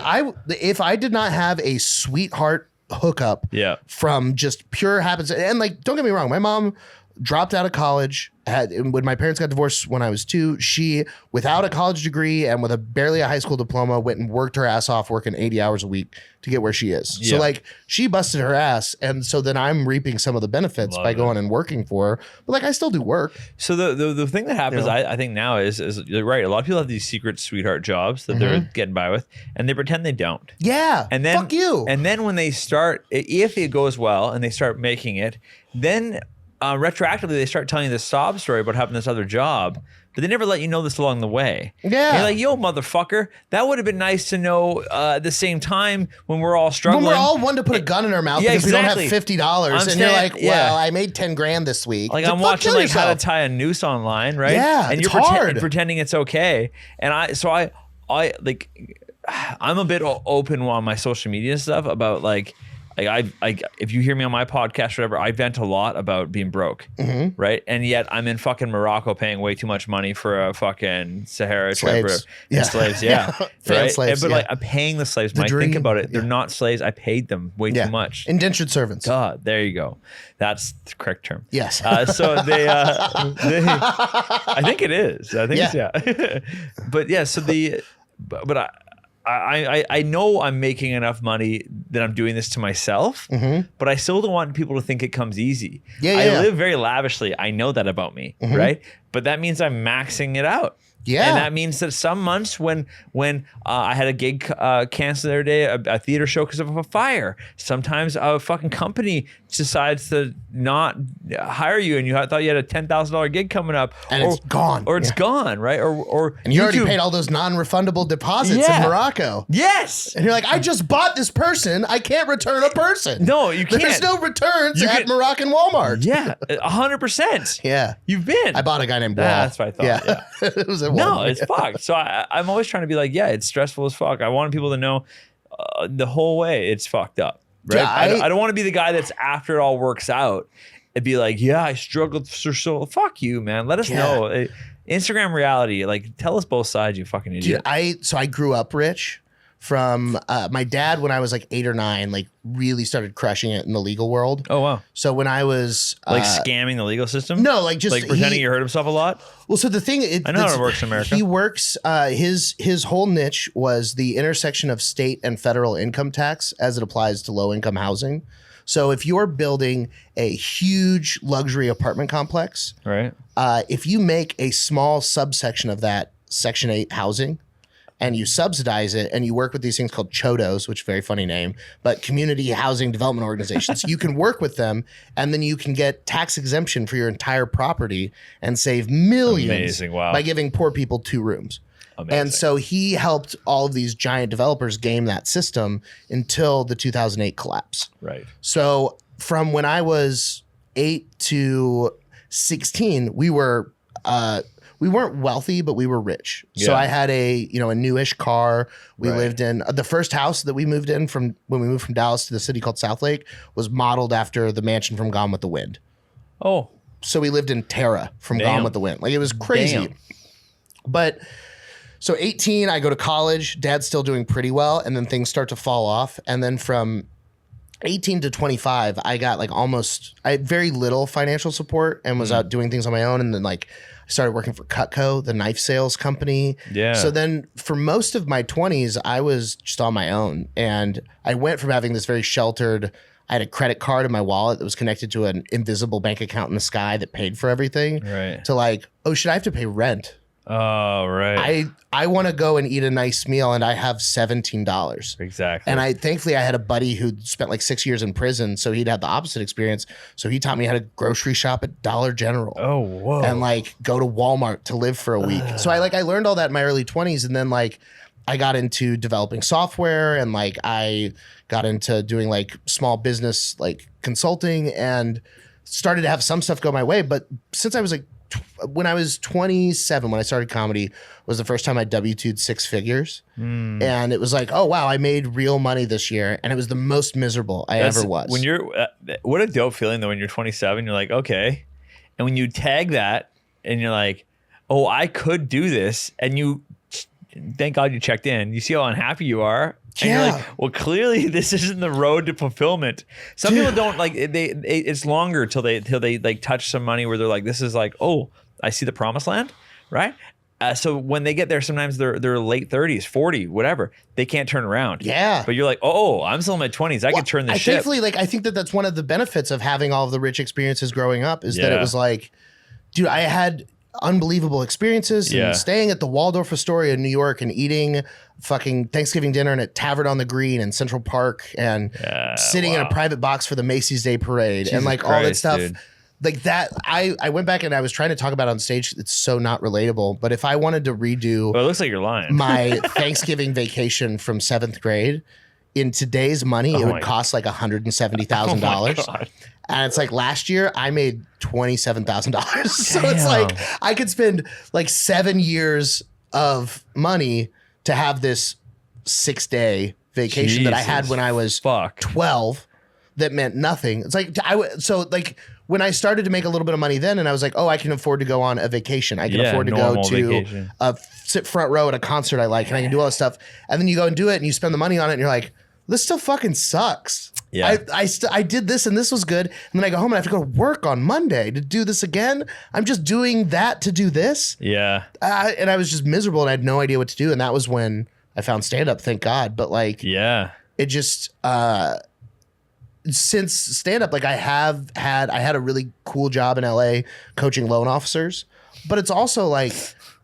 if I did not have a sweetheart hookup Yeah. from just pure happens, and like, don't get me wrong, my mom dropped out of college. When my parents got divorced when I was 2, she, without a college degree and with barely a high school diploma, went and worked her ass off working 80 hours a week to get where she is. Yeah. So like, she busted her ass, and so then I'm reaping some of the benefits by going and working for her. But like, I still do work. So the thing that happens, I think now is you're right. A lot of people have these secret sweetheart jobs that they're getting by with, and they pretend they don't. Yeah. And then fuck you. And then when they start, if it goes well and they start making it, then retroactively they start telling you this sob story about having this other job, but they never let you know this along the way. Yeah. And you're like, yo, motherfucker, that would have been nice to know at the same time when we're all struggling. When we're all wanting to put a gun in our mouth because we don't have $50, and you're like, well, I made 10 grand this week. Like, it's I'm fuck, watching kill like how to yourself. tie a noose online, right? Yeah, and it's you're hard. pretending it's okay. And I like, I'm a bit open on my social media stuff about like if you hear me on my podcast or whatever, I vent a lot about being broke, right? And yet I'm in fucking Morocco paying way too much money for a fucking Sahara trip. Slaves. And slaves, yeah. Fan Right? slaves, But yeah. like, I'm paying the slaves. When I think dream, about it, they're not slaves. I paid them way too much. Indentured servants. God, there you go. That's the correct term. Yes. So they I think it is. I think it's, yeah. But yeah, so but I know I'm making enough money that I'm doing this to myself, but I still don't want people to think it comes easy. I live very lavishly. I know that about me, right? But that means I'm maxing it out. Yeah. And that means that some months when I had a gig canceled the other day, a theater show because of a fire, sometimes a fucking company decides to not hire you and you thought you had a $10,000 gig coming up. And it's gone. Or it's gone, right? Or and you already paid all those non-refundable deposits in Morocco. Yes. And you're like, I just bought this person. I can't return a person. No, you can't. There's no returns at Moroccan Walmart. Yeah, 100%. Yeah. You've been. I bought a guy named Wall. That's what I thought. Yeah. It was at No, Walmart. it's fucked. So I'm always trying to be like, yeah, it's stressful as fuck. I want people to know the whole way it's fucked up. Right? Yeah, I don't want to be the guy that's after it all works out and be like, yeah, I struggled for so. Fuck you, man. Let us know. Instagram reality. Like, tell us both sides, you fucking idiot. Dude, I grew up rich from my dad when I was like 8 or 9, like really started crushing it in the legal world. Oh, wow. So when I was Like scamming the legal system? no, like just like pretending he hurt himself a lot? Well, so the thing, I know how it works in America. He works. His whole niche was the intersection of state and federal income tax as it applies to low income housing. So if you're building a huge luxury apartment complex, Right. if you make a small subsection of that Section 8 housing, and you subsidize it, and you work with these things called CHODOs, which is a very funny name, but community housing development organizations. You can work with them, and then you can get tax exemption for your entire property and save millions Amazing, wow. by giving poor people 2 rooms. Amazing. And so he helped all of these giant developers game that system until the 2008 collapse. Right. So from when I was 8 to 16, we weren't wealthy, but we were rich. So Yeah. I had a newish car. We lived in the first house that we moved in from when we moved from Dallas to the city called Southlake was modeled after the mansion from Gone with the Wind. Oh. So we lived in Terra from Damn. Gone with the Wind. Like, it was crazy. Damn. But so 18, I go to college. Dad's still doing pretty well, and then things start to fall off. And then from 18 to 25, I got I had very little financial support and was out doing things on my own. And then I started working for Cutco, the knife sales company. Yeah. So then for most of my 20s, I was just on my own. And I went from having this very sheltered, I had a credit card in my wallet that was connected to an invisible bank account in the sky that paid for everything. Right. To oh shit, I have to pay rent. Oh, right. I want to go and eat a nice meal and I have $17. Exactly. And thankfully I had a buddy who spent 6 years in prison, so he'd had the opposite experience. So he taught me how to grocery shop at Dollar General. Oh, whoa. And go to Walmart to live for a week. So I learned all that in my early 20s, and then I got into developing software, and I got into doing small business consulting, and started to have some stuff go my way. But since I was when I was 27, when I started comedy, was the first time I W-2'd 6 figures. And it was like, oh, wow, I made real money this year. And it was the most miserable I ever was. When you're, what a dope feeling though, when you're 27, you're like, okay. And when you tag that and you're like, oh, I could do this. And you, thank God you checked in. You see how unhappy you are. And you're like, well, clearly this isn't the road to fulfillment. Some people don't like it's longer till they like touch some money where they're like, this is like, oh, I see the promised land, right? So when they get there, sometimes they're late 30s, 40, whatever. They can't turn around. Yeah. But you're like, oh, I'm still in my 20s. I could turn this ship. Thankfully, like I think that's one of the benefits of having all of the rich experiences growing up is that it was like, dude, I had unbelievable experiences and staying at the Waldorf Astoria in New York and eating fucking Thanksgiving dinner at Tavern on the Green in Central Park and sitting in a private box for the Macy's Day Parade and like all that stuff. Dude. Like that, I went back and I was trying to talk about it on stage. It's so not relatable. But if I wanted to redo, well, it looks like you're lying. My Thanksgiving vacation from 7th grade in today's money, it would cost like $170,000. And it's like last year I made $27,000. So it's like I could spend like 7 years of money to have this 6-day vacation that I had when I was 12 that meant nothing. It's like so like when I started to make a little bit of money then and I was like, oh, I can afford to go on a vacation. I can afford to go to sit front row at a concert I like and I can do all this stuff. And then you go and do it and you spend the money on it and you're like, this still fucking sucks. Yeah. I did this and this was good. And then I go home and I have to go to work on Monday to do this again. I'm just doing that to do this. Yeah. And I was just miserable and I had no idea what to do. And that was when I found stand-up, thank God. But like, it just, since stand-up, like I had a really cool job in LA coaching loan officers, but it's also like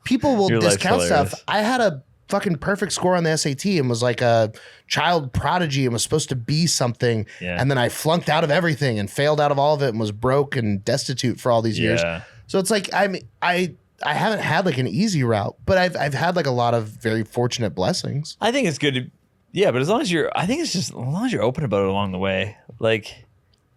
people will discount stuff. I had a fucking perfect score on the SAT and was like a child prodigy and was supposed to be something. And then I flunked out of everything and failed out of all of it and was broke and destitute for all these years. So it's like, I haven't had like an easy route, but I've had like a lot of very fortunate blessings. I think it's good to, but as long as you're open about it along the way, like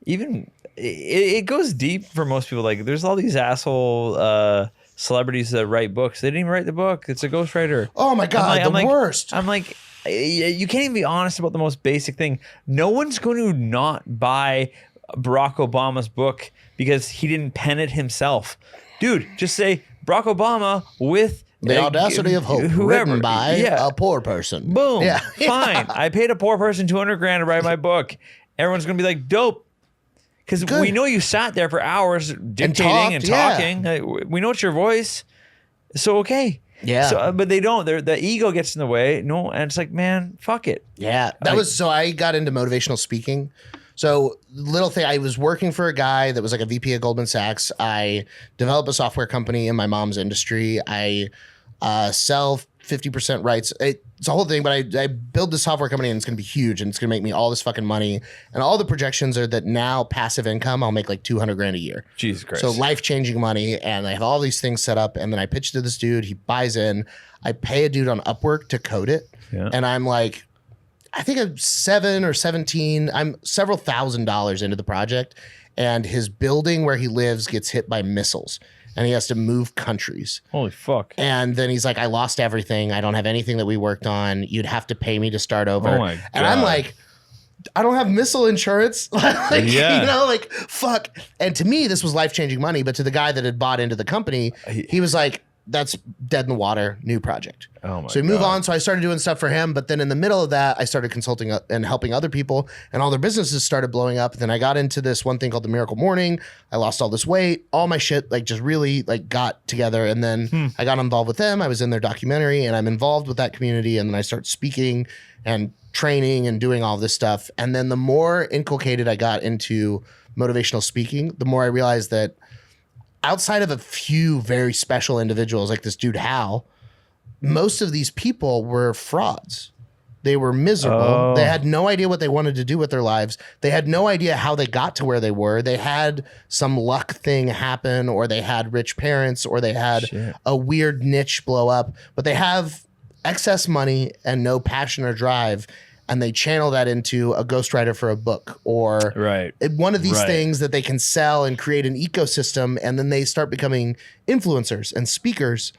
even it goes deep for most people. Like there's all these asshole, celebrities that write books. They didn't even write the book. It's a ghostwriter. Oh my God, I'm worst. I'm like, you can't even be honest about the most basic thing. No one's going to not buy Barack Obama's book because he didn't pen it himself. Dude, just say Barack Obama with The Audacity of Hope, written by a poor person. Boom. Fine. I paid a poor person $200,000 to write my book. Everyone's going to be like, dope. Because we know you sat there for hours dictating and talking. We know it's your voice. So, okay. Yeah. So, but they don't. The ego gets in the way. No, and it's like, man, fuck it. Yeah. So I got into motivational speaking. So little thing, I was working for a guy that was like a VP at Goldman Sachs. I developed a software company in my mom's industry. I sell 50% rights. It's a whole thing, but I build this software company and it's going to be huge and it's going to make me all this fucking money. And all the projections are that now passive income, I'll make like $200,000 a year. Jesus Christ. So life-changing money. And I have all these things set up. And then I pitch to this dude. He buys in. I pay a dude on Upwork to code it. Yeah. And I'm like, I think I'm 7 or 17. I'm several $1,000s into the project. And his building where he lives gets hit by missiles. And he has to move countries. Holy fuck. And then he's like, I lost everything. I don't have anything that we worked on. You'd have to pay me to start over. Oh my God. And I'm like, I don't have missile insurance. You know, like, fuck. And to me, this was life-changing money. But to the guy that had bought into the company, he was like, that's dead in the water, new project. Oh my So we move on. So I started doing stuff for him. But then in the middle of that, I started consulting and helping other people. And all their businesses started blowing up. Then I got into this one thing called the Miracle Morning. I lost all this weight. All my shit like just really like got together. And then I got involved with them. I was in their documentary and I'm involved with that community. And then I start speaking and training and doing all this stuff. And then the more inculcated I got into motivational speaking, the more I realized that outside of a few very special individuals like this dude Hal, most of these people were frauds. They were miserable. They had no idea what they wanted to do with their lives. They had no idea how they got to where they were. They had some luck thing happen, or they had rich parents, or they had a weird niche blow up, but they have excess money and no passion or drive. and they channel that into a ghostwriter for a book or one of these things that they can sell and create an ecosystem, and then they start becoming influencers and speakers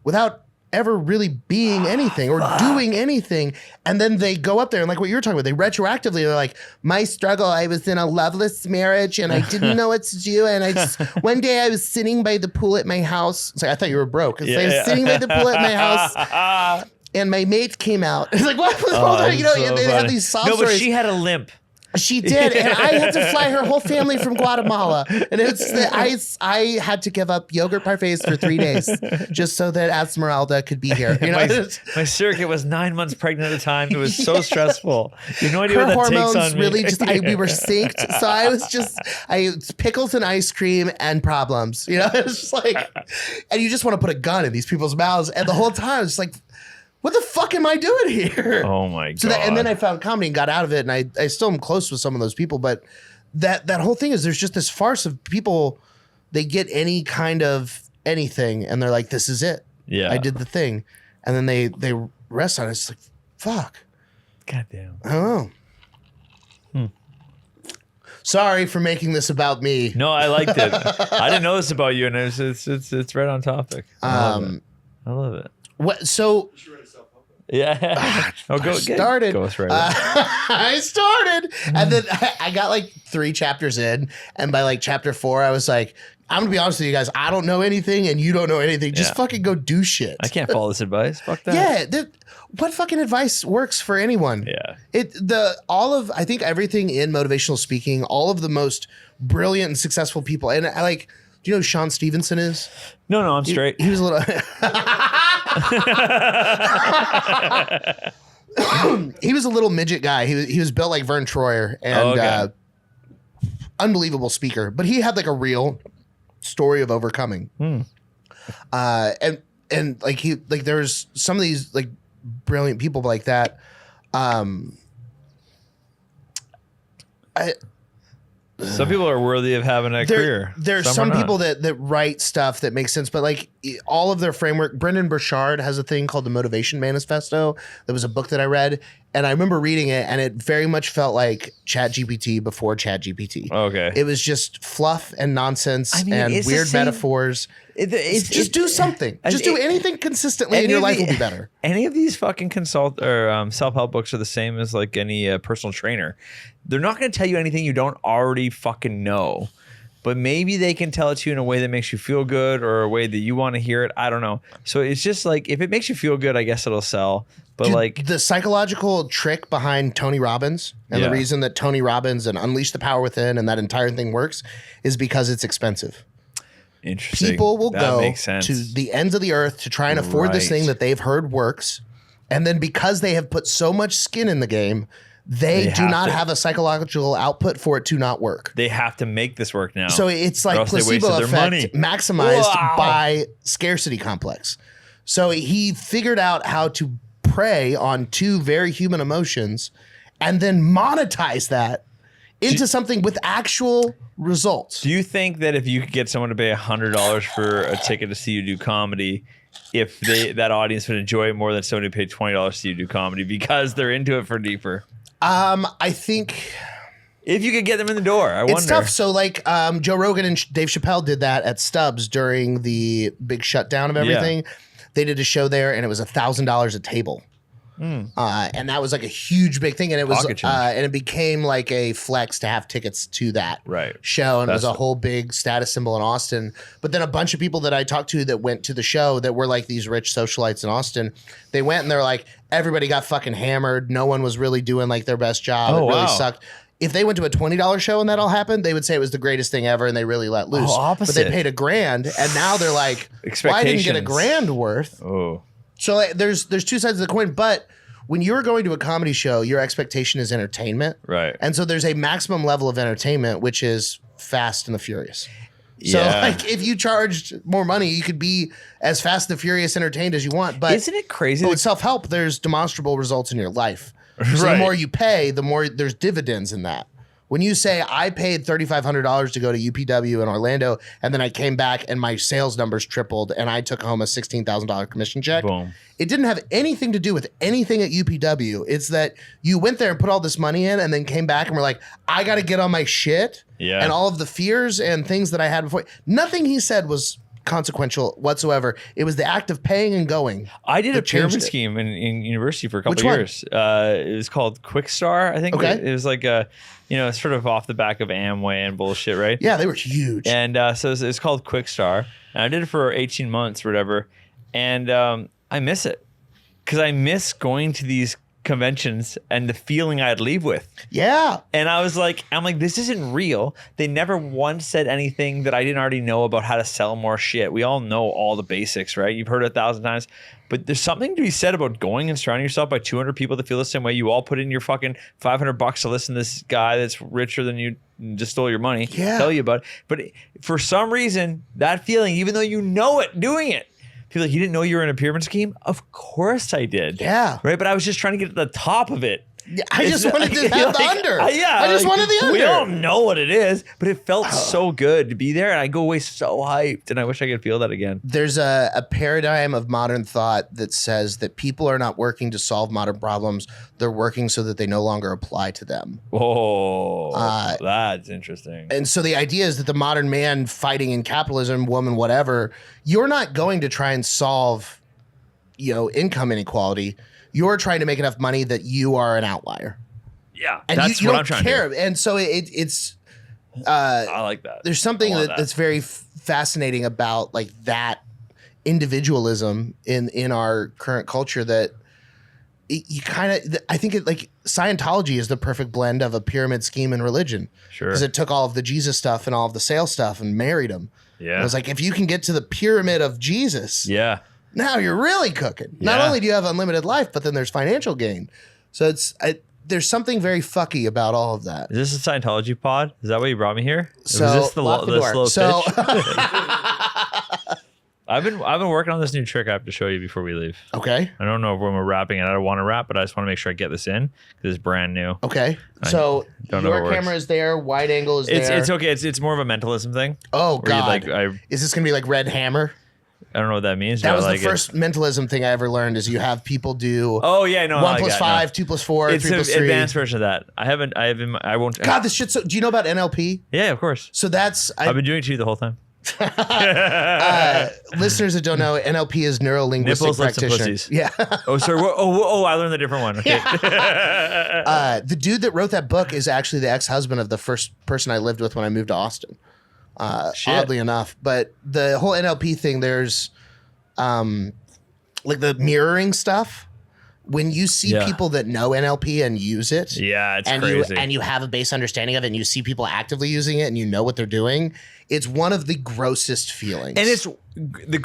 without ever really being anything or doing anything. And then they go up there and like what you were talking about, they retroactively, they're like, my struggle, I was in a loveless marriage and I didn't know what to do. And I just, one day I was sitting by the pool at my house. It's like, I thought you were broke. I was sitting by the pool at my house and my mate came out. It's like, what? You know, so they funny. have these sob No, but stories. she had a limp. She did, and I had to fly her whole family from Guatemala, and I had to give up yogurt parfaits for 3 days just so that Esmeralda could be here. You know, my circuit was 9 months pregnant at a time. It was so stressful. You have no idea her what that hormones takes on me. really we were synced, so I was just pickles and ice cream and problems. You know, it's just like, and you just want to put a gun in these people's mouths, and the whole time it's like, what the fuck am I doing here? Oh my god! So and then I found comedy and got out of it, and I still am close with some of those people. But that whole thing is there's just this farce of people. They get any kind of anything, and they're like, "This is it. Yeah, I did the thing," and then they rest on it. It's like, fuck. Goddamn. I don't know. Sorry for making this about me. No, I liked it. I didn't know this about you, and it's right on topic. I love it. What? So. Yeah. Oh, go started. I started, and then I got like 3 chapters in, and by like chapter 4, I was like, I'm gonna be honest with you guys. I don't know anything, and you don't know anything. Just fucking go do shit. I can't follow this advice. Fuck that. Yeah. What fucking advice works for anyone? Yeah. I think everything in motivational speaking, all of the most brilliant and successful people, and I like. Do you know who Sean Stevenson is? No, I'm straight. He was a little. He was a little midget guy. He was built like Vern Troyer and unbelievable speaker. But he had like a real story of overcoming. And like there's some of these like brilliant people like that. Some people are worthy of having a career. There's some people that write stuff that makes sense, but like all of their framework, Brendan Burchard has a thing called the Motivation Manifesto. That was a book that I read, and I remember reading it, and it very much felt like ChatGPT before ChatGPT. Okay. It was just fluff and nonsense and weird metaphors. Just do something. Just do anything consistently, and your life will be better. Any of these fucking self-help books are the same as like any personal trainer. They're not going to tell you anything you don't already fucking know, but maybe they can tell it to you in a way that makes you feel good or a way that you want to hear it. I don't know. So it's just like, if it makes you feel good, I guess it'll sell. But like the psychological trick behind Tony Robbins and the reason that Tony Robbins and Unleash the Power Within and that entire thing works is because it's expensive. Interesting. People will go to the ends of the earth to try and afford this thing that they've heard works. And then because they have put so much skin in the game, they do not have a psychological output for it to not work. They have to make this work now. So it's like placebo effect maximized by scarcity complex. So he figured out how to prey on 2 very human emotions and then monetize that into something with actual results. Do you think that if you could get someone to pay $100 for a ticket to see you do comedy, if that audience would enjoy it more than somebody who paid $20 to see you do comedy because they're into it for deeper? I think if you could get them in the door, I wonder. It's tough. So like Joe Rogan and Dave Chappelle did that at Stubbs during the big shutdown of everything. Yeah. They did a show there, and it was $1,000 a table. And that was like a huge big thing, and it was and it became like a flex to have tickets to that show, and it was a whole big status symbol in Austin. But then a bunch of people that I talked to that went to the show that were like these rich socialites in Austin, they went and they're like, everybody got fucking hammered. No one was really doing like their best job. It really sucked. If they went to a $20 show and that all happened, they would say it was the greatest thing ever, and they really let loose. But they paid $1,000, and now they're like, well, I didn't get $1,000 worth. So like, there's 2 sides of the coin, but when you're going to a comedy show, your expectation is entertainment. Right. And so there's a maximum level of entertainment, which is Fast and the Furious. So like if you charged more money, you could be as Fast and the Furious entertained as you want. But isn't it crazy? But with self-help, there's demonstrable results in your life. So the more you pay, the more there's dividends in that. When you say I paid $3,500 to go to UPW in Orlando, and then I came back and my sales numbers tripled and I took home a $16,000 commission check, Boom. it didn't have anything to do with anything at UPW. It's that you went there and put all this money in and then came back and were like, I got to get on my shit. Yeah. And all of the fears and things that I had before. Nothing he said was consequential whatsoever. It was the act of paying and going. I did a that changed pyramid it. scheme in university for a couple Which of one? years. It was called Quick Star, I think. Okay. It was like sort of off the back of Amway and bullshit, right? Yeah, they were huge. And so it's called Quick Star. And I did it for 18 months or whatever. And I miss it because I miss going to these conventions and the feeling I'd leave with. Yeah. And I'm like, this isn't real. They never once said anything that I didn't already know about how to sell more shit. We all know all the basics, right? You've heard it 1,000 times. But there's something to be said about going and surrounding yourself by 200 people that feel the same way. You all put in your fucking $500 to listen to this guy that's richer than you, just stole your money, tell you about it. But for some reason, that feeling, even though you know it, doing it, people are like, you didn't know you were in a pyramid scheme? Of course I did. Yeah. Right? But I was just trying to get to the top of it. Yeah, I just wanted to have the under. I just wanted the under. We all know what it is, but it felt so good to be there, and I go away so hyped, and I wish I could feel that again. There's a paradigm of modern thought that says that people are not working to solve modern problems. They're working so that they no longer apply to them. Oh, that's interesting. And so the idea is that the modern man fighting in capitalism, woman, whatever, you're not going to try and solve, income inequality. You're trying to make enough money that you are an outlier. Yeah, And that's you what don't I'm trying care. to do. And so it's I like that. there's something I want that's very fascinating about like that individualism in our current culture that you kind of, I think it like Scientology is the perfect blend of a pyramid scheme and religion. Sure. Because it took all of the Jesus stuff and all of the sales stuff and married them. Yeah. It was like, if you can get to the pyramid of Jesus, Yeah. now you're really cooking. Not Yeah. only do you have unlimited life, but then there's financial gain. So there's something very fucky about all of that. Is this a Scientology pod? Is that why you brought me here? So Was this the lock the door. slow pitch? I've been working on this new trick I have to show you before we leave. Okay. I don't know when we're wrapping it. I don't want to wrap, but I just want to make sure I get this in because it's brand new. Okay. So don't know how your it camera works. is there, wide angle is there. It's okay. It's more of a mentalism thing. Oh where you, God. I Is this gonna be like Red Hammer? don't know what that means. That but was I like the first mentalism thing I ever learned is you have people do Oh yeah, no. I 1 like plus that, 5, no. 2 plus 4, It's 3 an plus 3. advanced version of that. I won't. God, this shit's so, do you know about NLP? Yeah, of course. So that's I've been doing it to you the whole time. listeners that don't know, NLP is neuro linguistic Nipples, lips, and practitioner. pussies. Yeah. Oh, sorry. I learned a different one. Okay. The dude that wrote that book is actually the ex-husband of the first person I lived with when I moved to Austin. Shit. Oddly enough, but the whole NLP thing, there's like the mirroring stuff. When you see Yeah. people that know NLP and use it, Yeah, it's and crazy. you have a base understanding of it, and you see people actively using it, and you know what they're doing, it's one of the grossest feelings. And it's the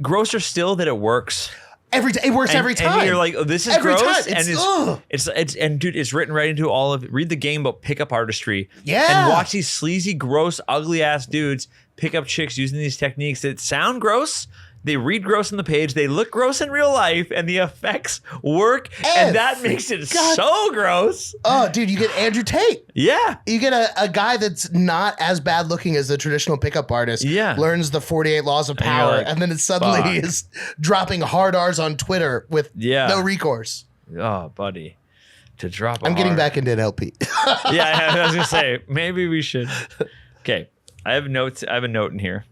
grosser still that it works. every day. It works every time. And you're like, oh, this is Every gross. time. And Ugh. it's and dude, it's written right into all of it. Read the game about pickup artistry. Yeah. And watch these sleazy, gross, ugly ass dudes pick up chicks using these techniques that sound gross. They read gross on the page. They look gross in real life, and the effects work, and that makes it God. so gross. Oh, dude, you get Andrew Tate. Yeah. You get a guy that's not as bad looking as the traditional pickup artist. Yeah. Learns the 48 laws of you're power, like, and then it suddenly fuck. is dropping hard R's on Twitter with Yeah. no recourse. Oh, buddy. To drop a I'm getting hard- back into NLP. Yeah, I was gonna say maybe we should. Okay, I have notes. I have a note in here.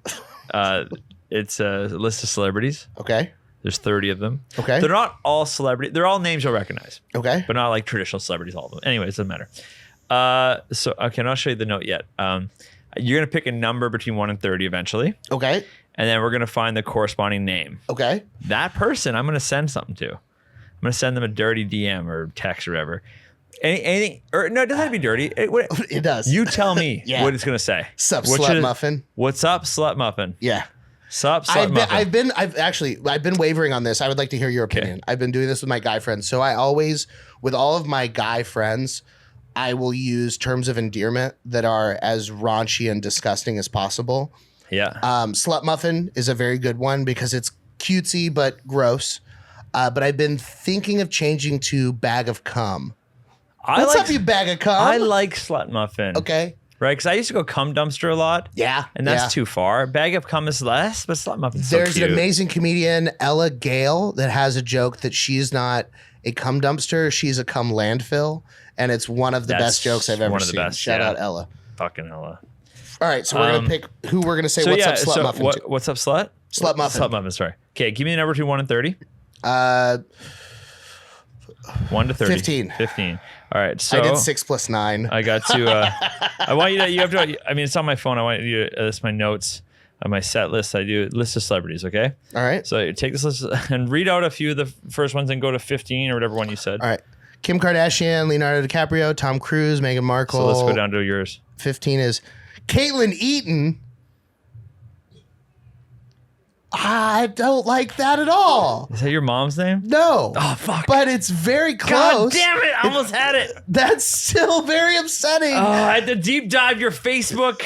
It's a list of celebrities. Okay. There's 30 of them. Okay. They're not all celebrity. They're all names you'll recognize, Okay. but not like traditional celebrities. All of them. Anyway, it doesn't matter. So okay, I'll show you the note yet. You're gonna pick a number between 1 and 30 eventually, Okay. and then we're gonna find the corresponding name. Okay. That person, I'm gonna send something to. I'm gonna send them a dirty DM or text or whatever. Anything, or no, it doesn't have to be dirty. It does. You tell me Yeah. what it's gonna say. Sup, What slut should it- muffin? What's up, slut muffin? Yeah. Sup, slut muffin. I've been wavering on this. I would like to hear your opinion. I've been doing this with my guy friends. So I always, with all of my guy friends, I will use terms of endearment that are as raunchy and disgusting as possible. Yeah. Slut muffin is a very good one because it's cutesy but gross. But I've been thinking of changing to bag of cum. What's up, you bag of cum? I like slut muffin. Okay. Right, because I used to go cum dumpster a lot. Yeah. And that's too far. Bag of cum is less, but slut muffin's so There's cute. an amazing comedian, Ella Gale, that has a joke that she's not a cum dumpster, she's a cum landfill. And it's one of the That's best jokes I've ever one of the seen. best, Shout yeah. out Ella. Fucking hella. All right, so we're going to pick who we're going to say So what's yeah, up, slut so muffin. to. what's up, slut? Slut muffin. Slut muffin, sorry. Okay, give me a number between 1 and 30. 1 to 30. 15. 15. All right, so I did 6 plus 9. I got to. I want you to. You have to. I mean, it's on my phone. I want you to list my notes on my set list. I do list of celebrities. Okay. All right. So you take this list and read out a few of the first ones and go to 15 or whatever one you said. All right. Kim Kardashian, Leonardo DiCaprio, Tom Cruise, Meghan Markle. So let's go down to yours. 15 is Caitlin Eaton. I don't like that at all. Is that your mom's name? No. Oh fuck. But it's very God close. damn it! I almost had it. That's still very upsetting. Oh, I had to deep dive your Facebook.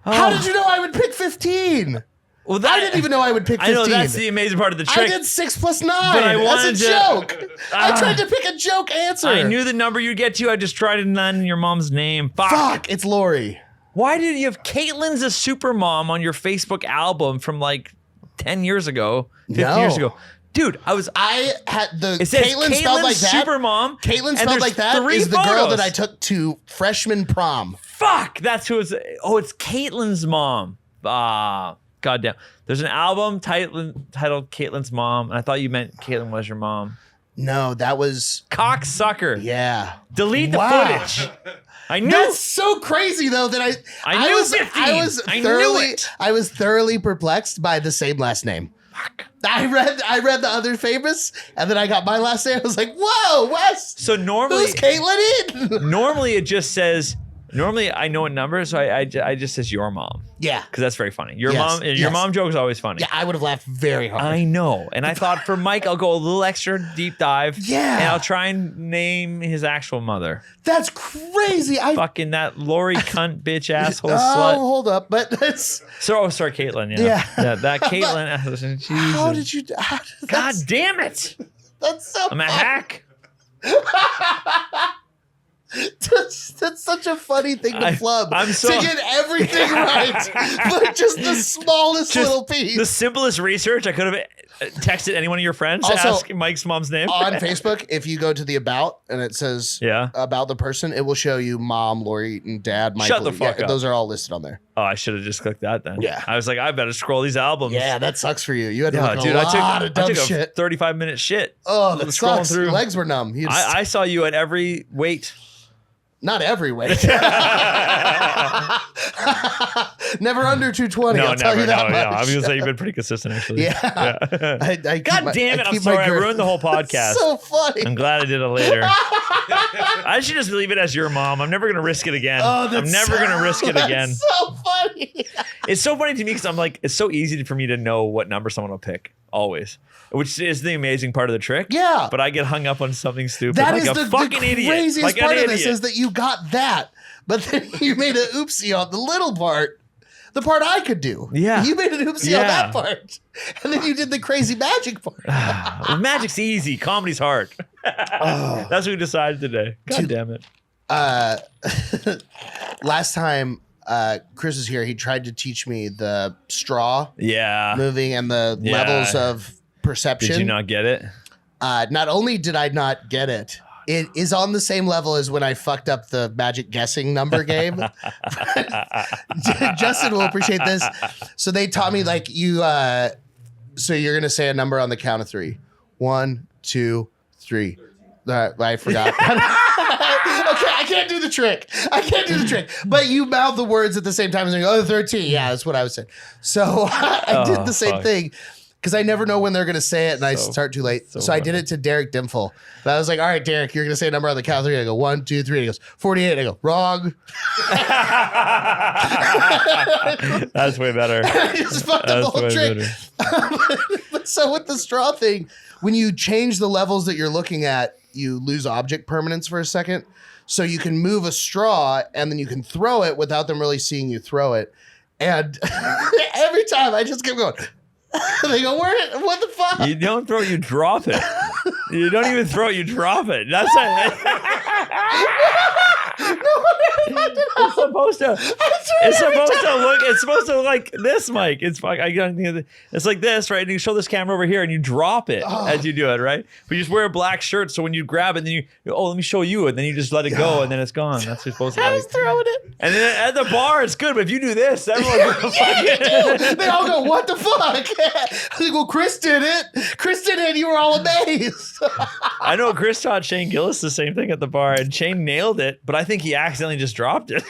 How did you know I would pick 15? Well, that, I didn't even know I would pick 15. I know that's the amazing part of the I trick. did 6 plus 9. But I wanted That's a to- joke. I tried to pick a joke answer. I knew the number you'd get to. I just tried to none your mom's name. Fuck, it's Lori. Why did you have Caitlin's a super mom on your Facebook album from like 10 years ago, 15 years ago? Dude, I had the it says Caitlin spelled like that. Supermom. Caitlin and spelled there's like that 3 is the girl photos. that I took to freshman prom. Fuck, that's who it's. Oh, it's Caitlin's mom. Goddamn. There's an album titled Caitlin's Mom, and I thought you meant Caitlin was your mom. No, that was Cocksucker. yeah. Delete the Wow. footage. I knew. That's so crazy though that I knew 15. I knew it. I was thoroughly perplexed by the same last name. I read the other famous, and then I got my last name. I was like, whoa, Wes. So normally, Who's Caitlin Eaton? normally it just says. Normally I know a number, so I just says your mom Yeah. because that's very funny. Your Yes, mom, your yes. mom joke is always funny. Yeah, I would have laughed very hard. I know, and I thought for Mike I'll go a little extra deep dive. Yeah. and I'll try and name his actual mother. That's crazy. Fucking that Lori cunt bitch asshole Oh, slut. hold up. But that's, Sorry, Caitlin. Yeah. That Caitlin. how Jesus. did you? God damn it! That's so. I'm a funny. hack. That's such a funny thing to flub. I'm so- to get everything right, but just the smallest Just little piece. The simplest research I could have texted any one of your friends to Also, ask Mike's mom's name. On Facebook, if you go to the about and it says Yeah. about the person, it will show you mom, Lori Eaton, dad, Michael. Shut the fuck up. Those are all listed on there. Oh, I should have just clicked that then. Yeah. I was like, I better scroll these albums. Yeah, that sucks for you. You had to Yeah, look dude, a lot of I dumb took a shit. 35-minute shit. Oh, that scrolling sucks. through. Your legs were numb. You just, I saw you at every weight. not every way. Never under 220. No, I'll tell never. you that No, yeah. much. I was gonna say you've been pretty consistent actually. Yeah. I keep God my- damn it! I'm keep my sorry. I grip. ruined the whole podcast. So funny. I'm glad I did it later. I should just leave it as your mom. I'm never gonna risk it again. Oh, I'm never gonna risk it again. That's so funny. It's so funny to me because I'm like, it's so easy for me to know what number someone will pick always, which is the amazing part of the trick. Yeah. But I get hung up on something stupid. That like is a the fucking idiot. craziest Like part an of this idiot. is that you got that, but then you made an oopsie on the little part. The part I could do. Yeah. You made an oopsie on that part. And then you did the crazy magic part. Well, magic's easy. Comedy's hard. That's what we decided today. God damn it. Last time Chris was here, he tried to teach me the straw Yeah. moving and the Yeah. levels of perception. Did you not get it? Not only did I not get it, it is on the same level as when I fucked up the magic guessing number game. Justin will appreciate this. So they taught me like you. So you're gonna say a number on the count of 3. 1, 2, 3. I forgot. Okay, I can't do the trick. But you mouth the words at the same time as you go, 13. Yeah, that's what I was saying. So I did the same thing. Because I never know when they're going to say it, and I start too late. So I did it to Derek Dimful. But I was like, all right, Derek, you're going to say a number on the count of 3. I go, 1, 2, 3. And he goes, 48. I go, wrong. That's way better. I just fucked up the whole way trick. better. But so with the straw thing, when you change the levels that you're looking at, you lose object permanence for a second. So you can move a straw, and then you can throw it without them really seeing you throw it. And every time I just kept going. They go, what the fuck? You don't throw it, you drop it. You don't even throw it, you drop it. That's It's supposed to. It's supposed to look. It's supposed to look like this, Mike. It's like it's like this, right? And you show this camera over here, and you drop it as you do it, right? But you just wear a black shirt, so when you grab it, then you let me show you, and then you just let it go, and then it's gone. That's what you're supposed to. I was throwing it. And then at the bar, it's good, but if you do this, everyone's gonna fucking. They all go, "What the fuck?" I think, well, Chris did it. Chris did it. And you were all amazed. I know Chris taught Shane Gillis the same thing at the bar, and Shane nailed it, but I think he accidentally just dropped it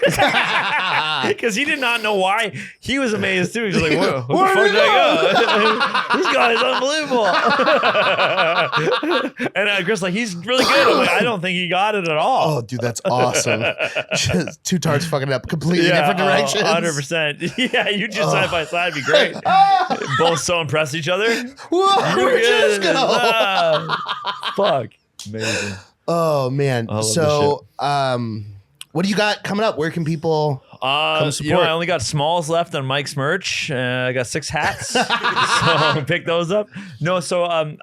because he did not know why. He was amazed too. He was like, "Whoa, where the fuck did I go? This guy is unbelievable." And Chris like, "He's really good." I'm like, "I don't think he got it at all." Oh, dude, that's awesome. Just two tarts fucking it up completely different directions. 100%. Yeah, you just side by side would be great. Both so impress each other. Whoa, where'd yours go? Fuck. Amazing. Oh man. love So what do you got coming up? Where can people come support? I only got smalls left on Mike's merch. I got 6 hats. So pick those up. No, so I'm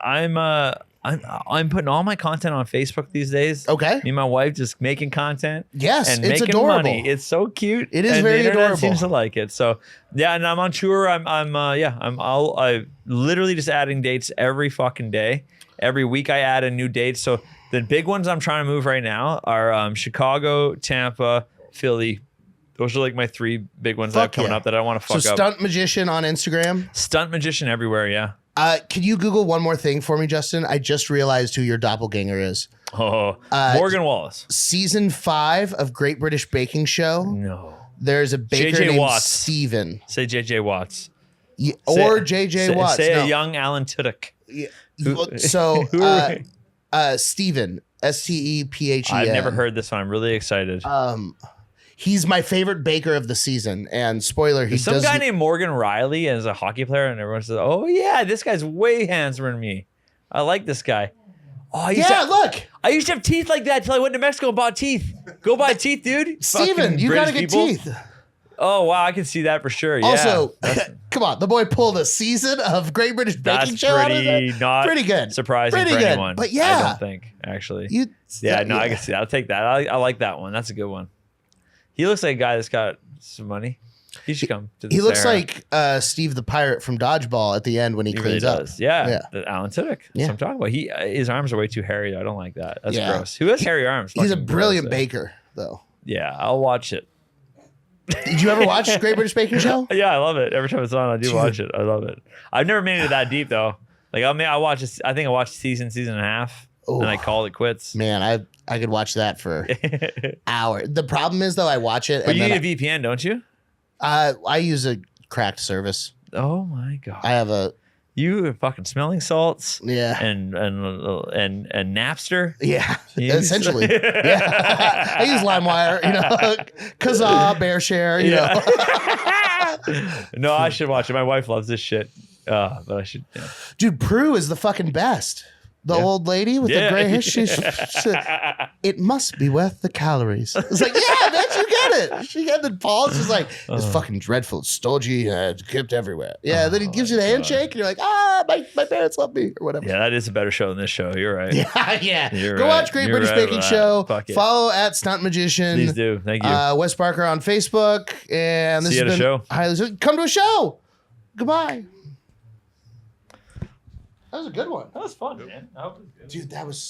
putting all my content on Facebook these days. Okay. Me and my wife just making content. Yes, and it's making adorable. money. It's so cute. It is and very the internet adorable. seems to like it. So yeah, and I'm on tour. I'm literally just adding dates every fucking day. Every week I add a new date. So the big ones I'm trying to move right now are Chicago, Tampa, Philly. Those are like my 3 big ones that I have coming up that I don't want to fuck so up. Stunt Magician on Instagram. Stunt magician everywhere, yeah. Could you Google one more thing for me, Justin? I just realized who your doppelganger is. Oh, Morgan Wallace. Season 5 of Great British Baking Show. No. There's a baker JJ named Watts. Steven. Say JJ Watts. Or JJ Watts. Say no. a young Alan Tudyk. So Steven, Stephen. I've never heard this one. I'm really excited. He's my favorite baker of the season. And spoiler, he There's some doesn't. guy named Morgan Riley as a hockey player, and everyone says, "Oh yeah, this guy's way handsomer than me. I like this guy." Oh look. I used to have teeth like that till I went to Mexico and bought teeth. Go buy teeth, dude. Steven, Fucking you gotta British get people. teeth. Oh wow, I can see that for sure. Yeah. Also, come on, the boy pulled a season of Great British Baking that's Show. out of pretty it. not pretty good, surprising pretty for good. anyone. But yeah, I don't think actually. I can see that. I'll take that. I like that one. That's a good one. He looks like a guy that's got some money. He should come to the He looks Sahara. like Steve the Pirate from Dodgeball at the end when he He cleans really up. does. Yeah. Alan Tudyk. That's what I'm talking about. His arms are way too hairy. I don't like that. That's gross. Who has hairy arms? He's a Fucking brilliant gross, eh? baker, though. Yeah, I'll watch it. Did you ever watch Great British Baking Show? Yeah, I love it. Every time it's on, I do watch it. I love it. I've never made it that deep though. Like I watched this, I think I watched season and a half, and I called it quits. Man, I could watch that for hours. The problem is though, I watch it. But and you then need a VPN, don't you? I use a cracked service. Oh my god. I have a You fucking smelling salts. Yeah. And Napster. Yeah. You Essentially. Yeah. I use LimeWire, Kazaa, BearShare, you know. No, I should watch it. My wife loves this shit. But I should. Yeah. Dude, Prue is the fucking best. The old lady with the gray hair. It must be worth the calories. It's like, yeah, bitch, you get it. She got the balls. She's like, it's fucking dreadful. It's stodgy. It's kept everywhere. Yeah. Then he gives you the handshake, and you're like, my parents love me, or whatever. Yeah, that is a better show than this show. You're right. Yeah. You're Go right. watch Great You're British right Baking about Show. that. Fuck it. Follow at Stunt Magician. Please do. Thank you. Wes Barker on Facebook. And this See you has at a been show. Come to a show. Goodbye. That was a good one. That was fun, man. I hope it was good. Dude, that was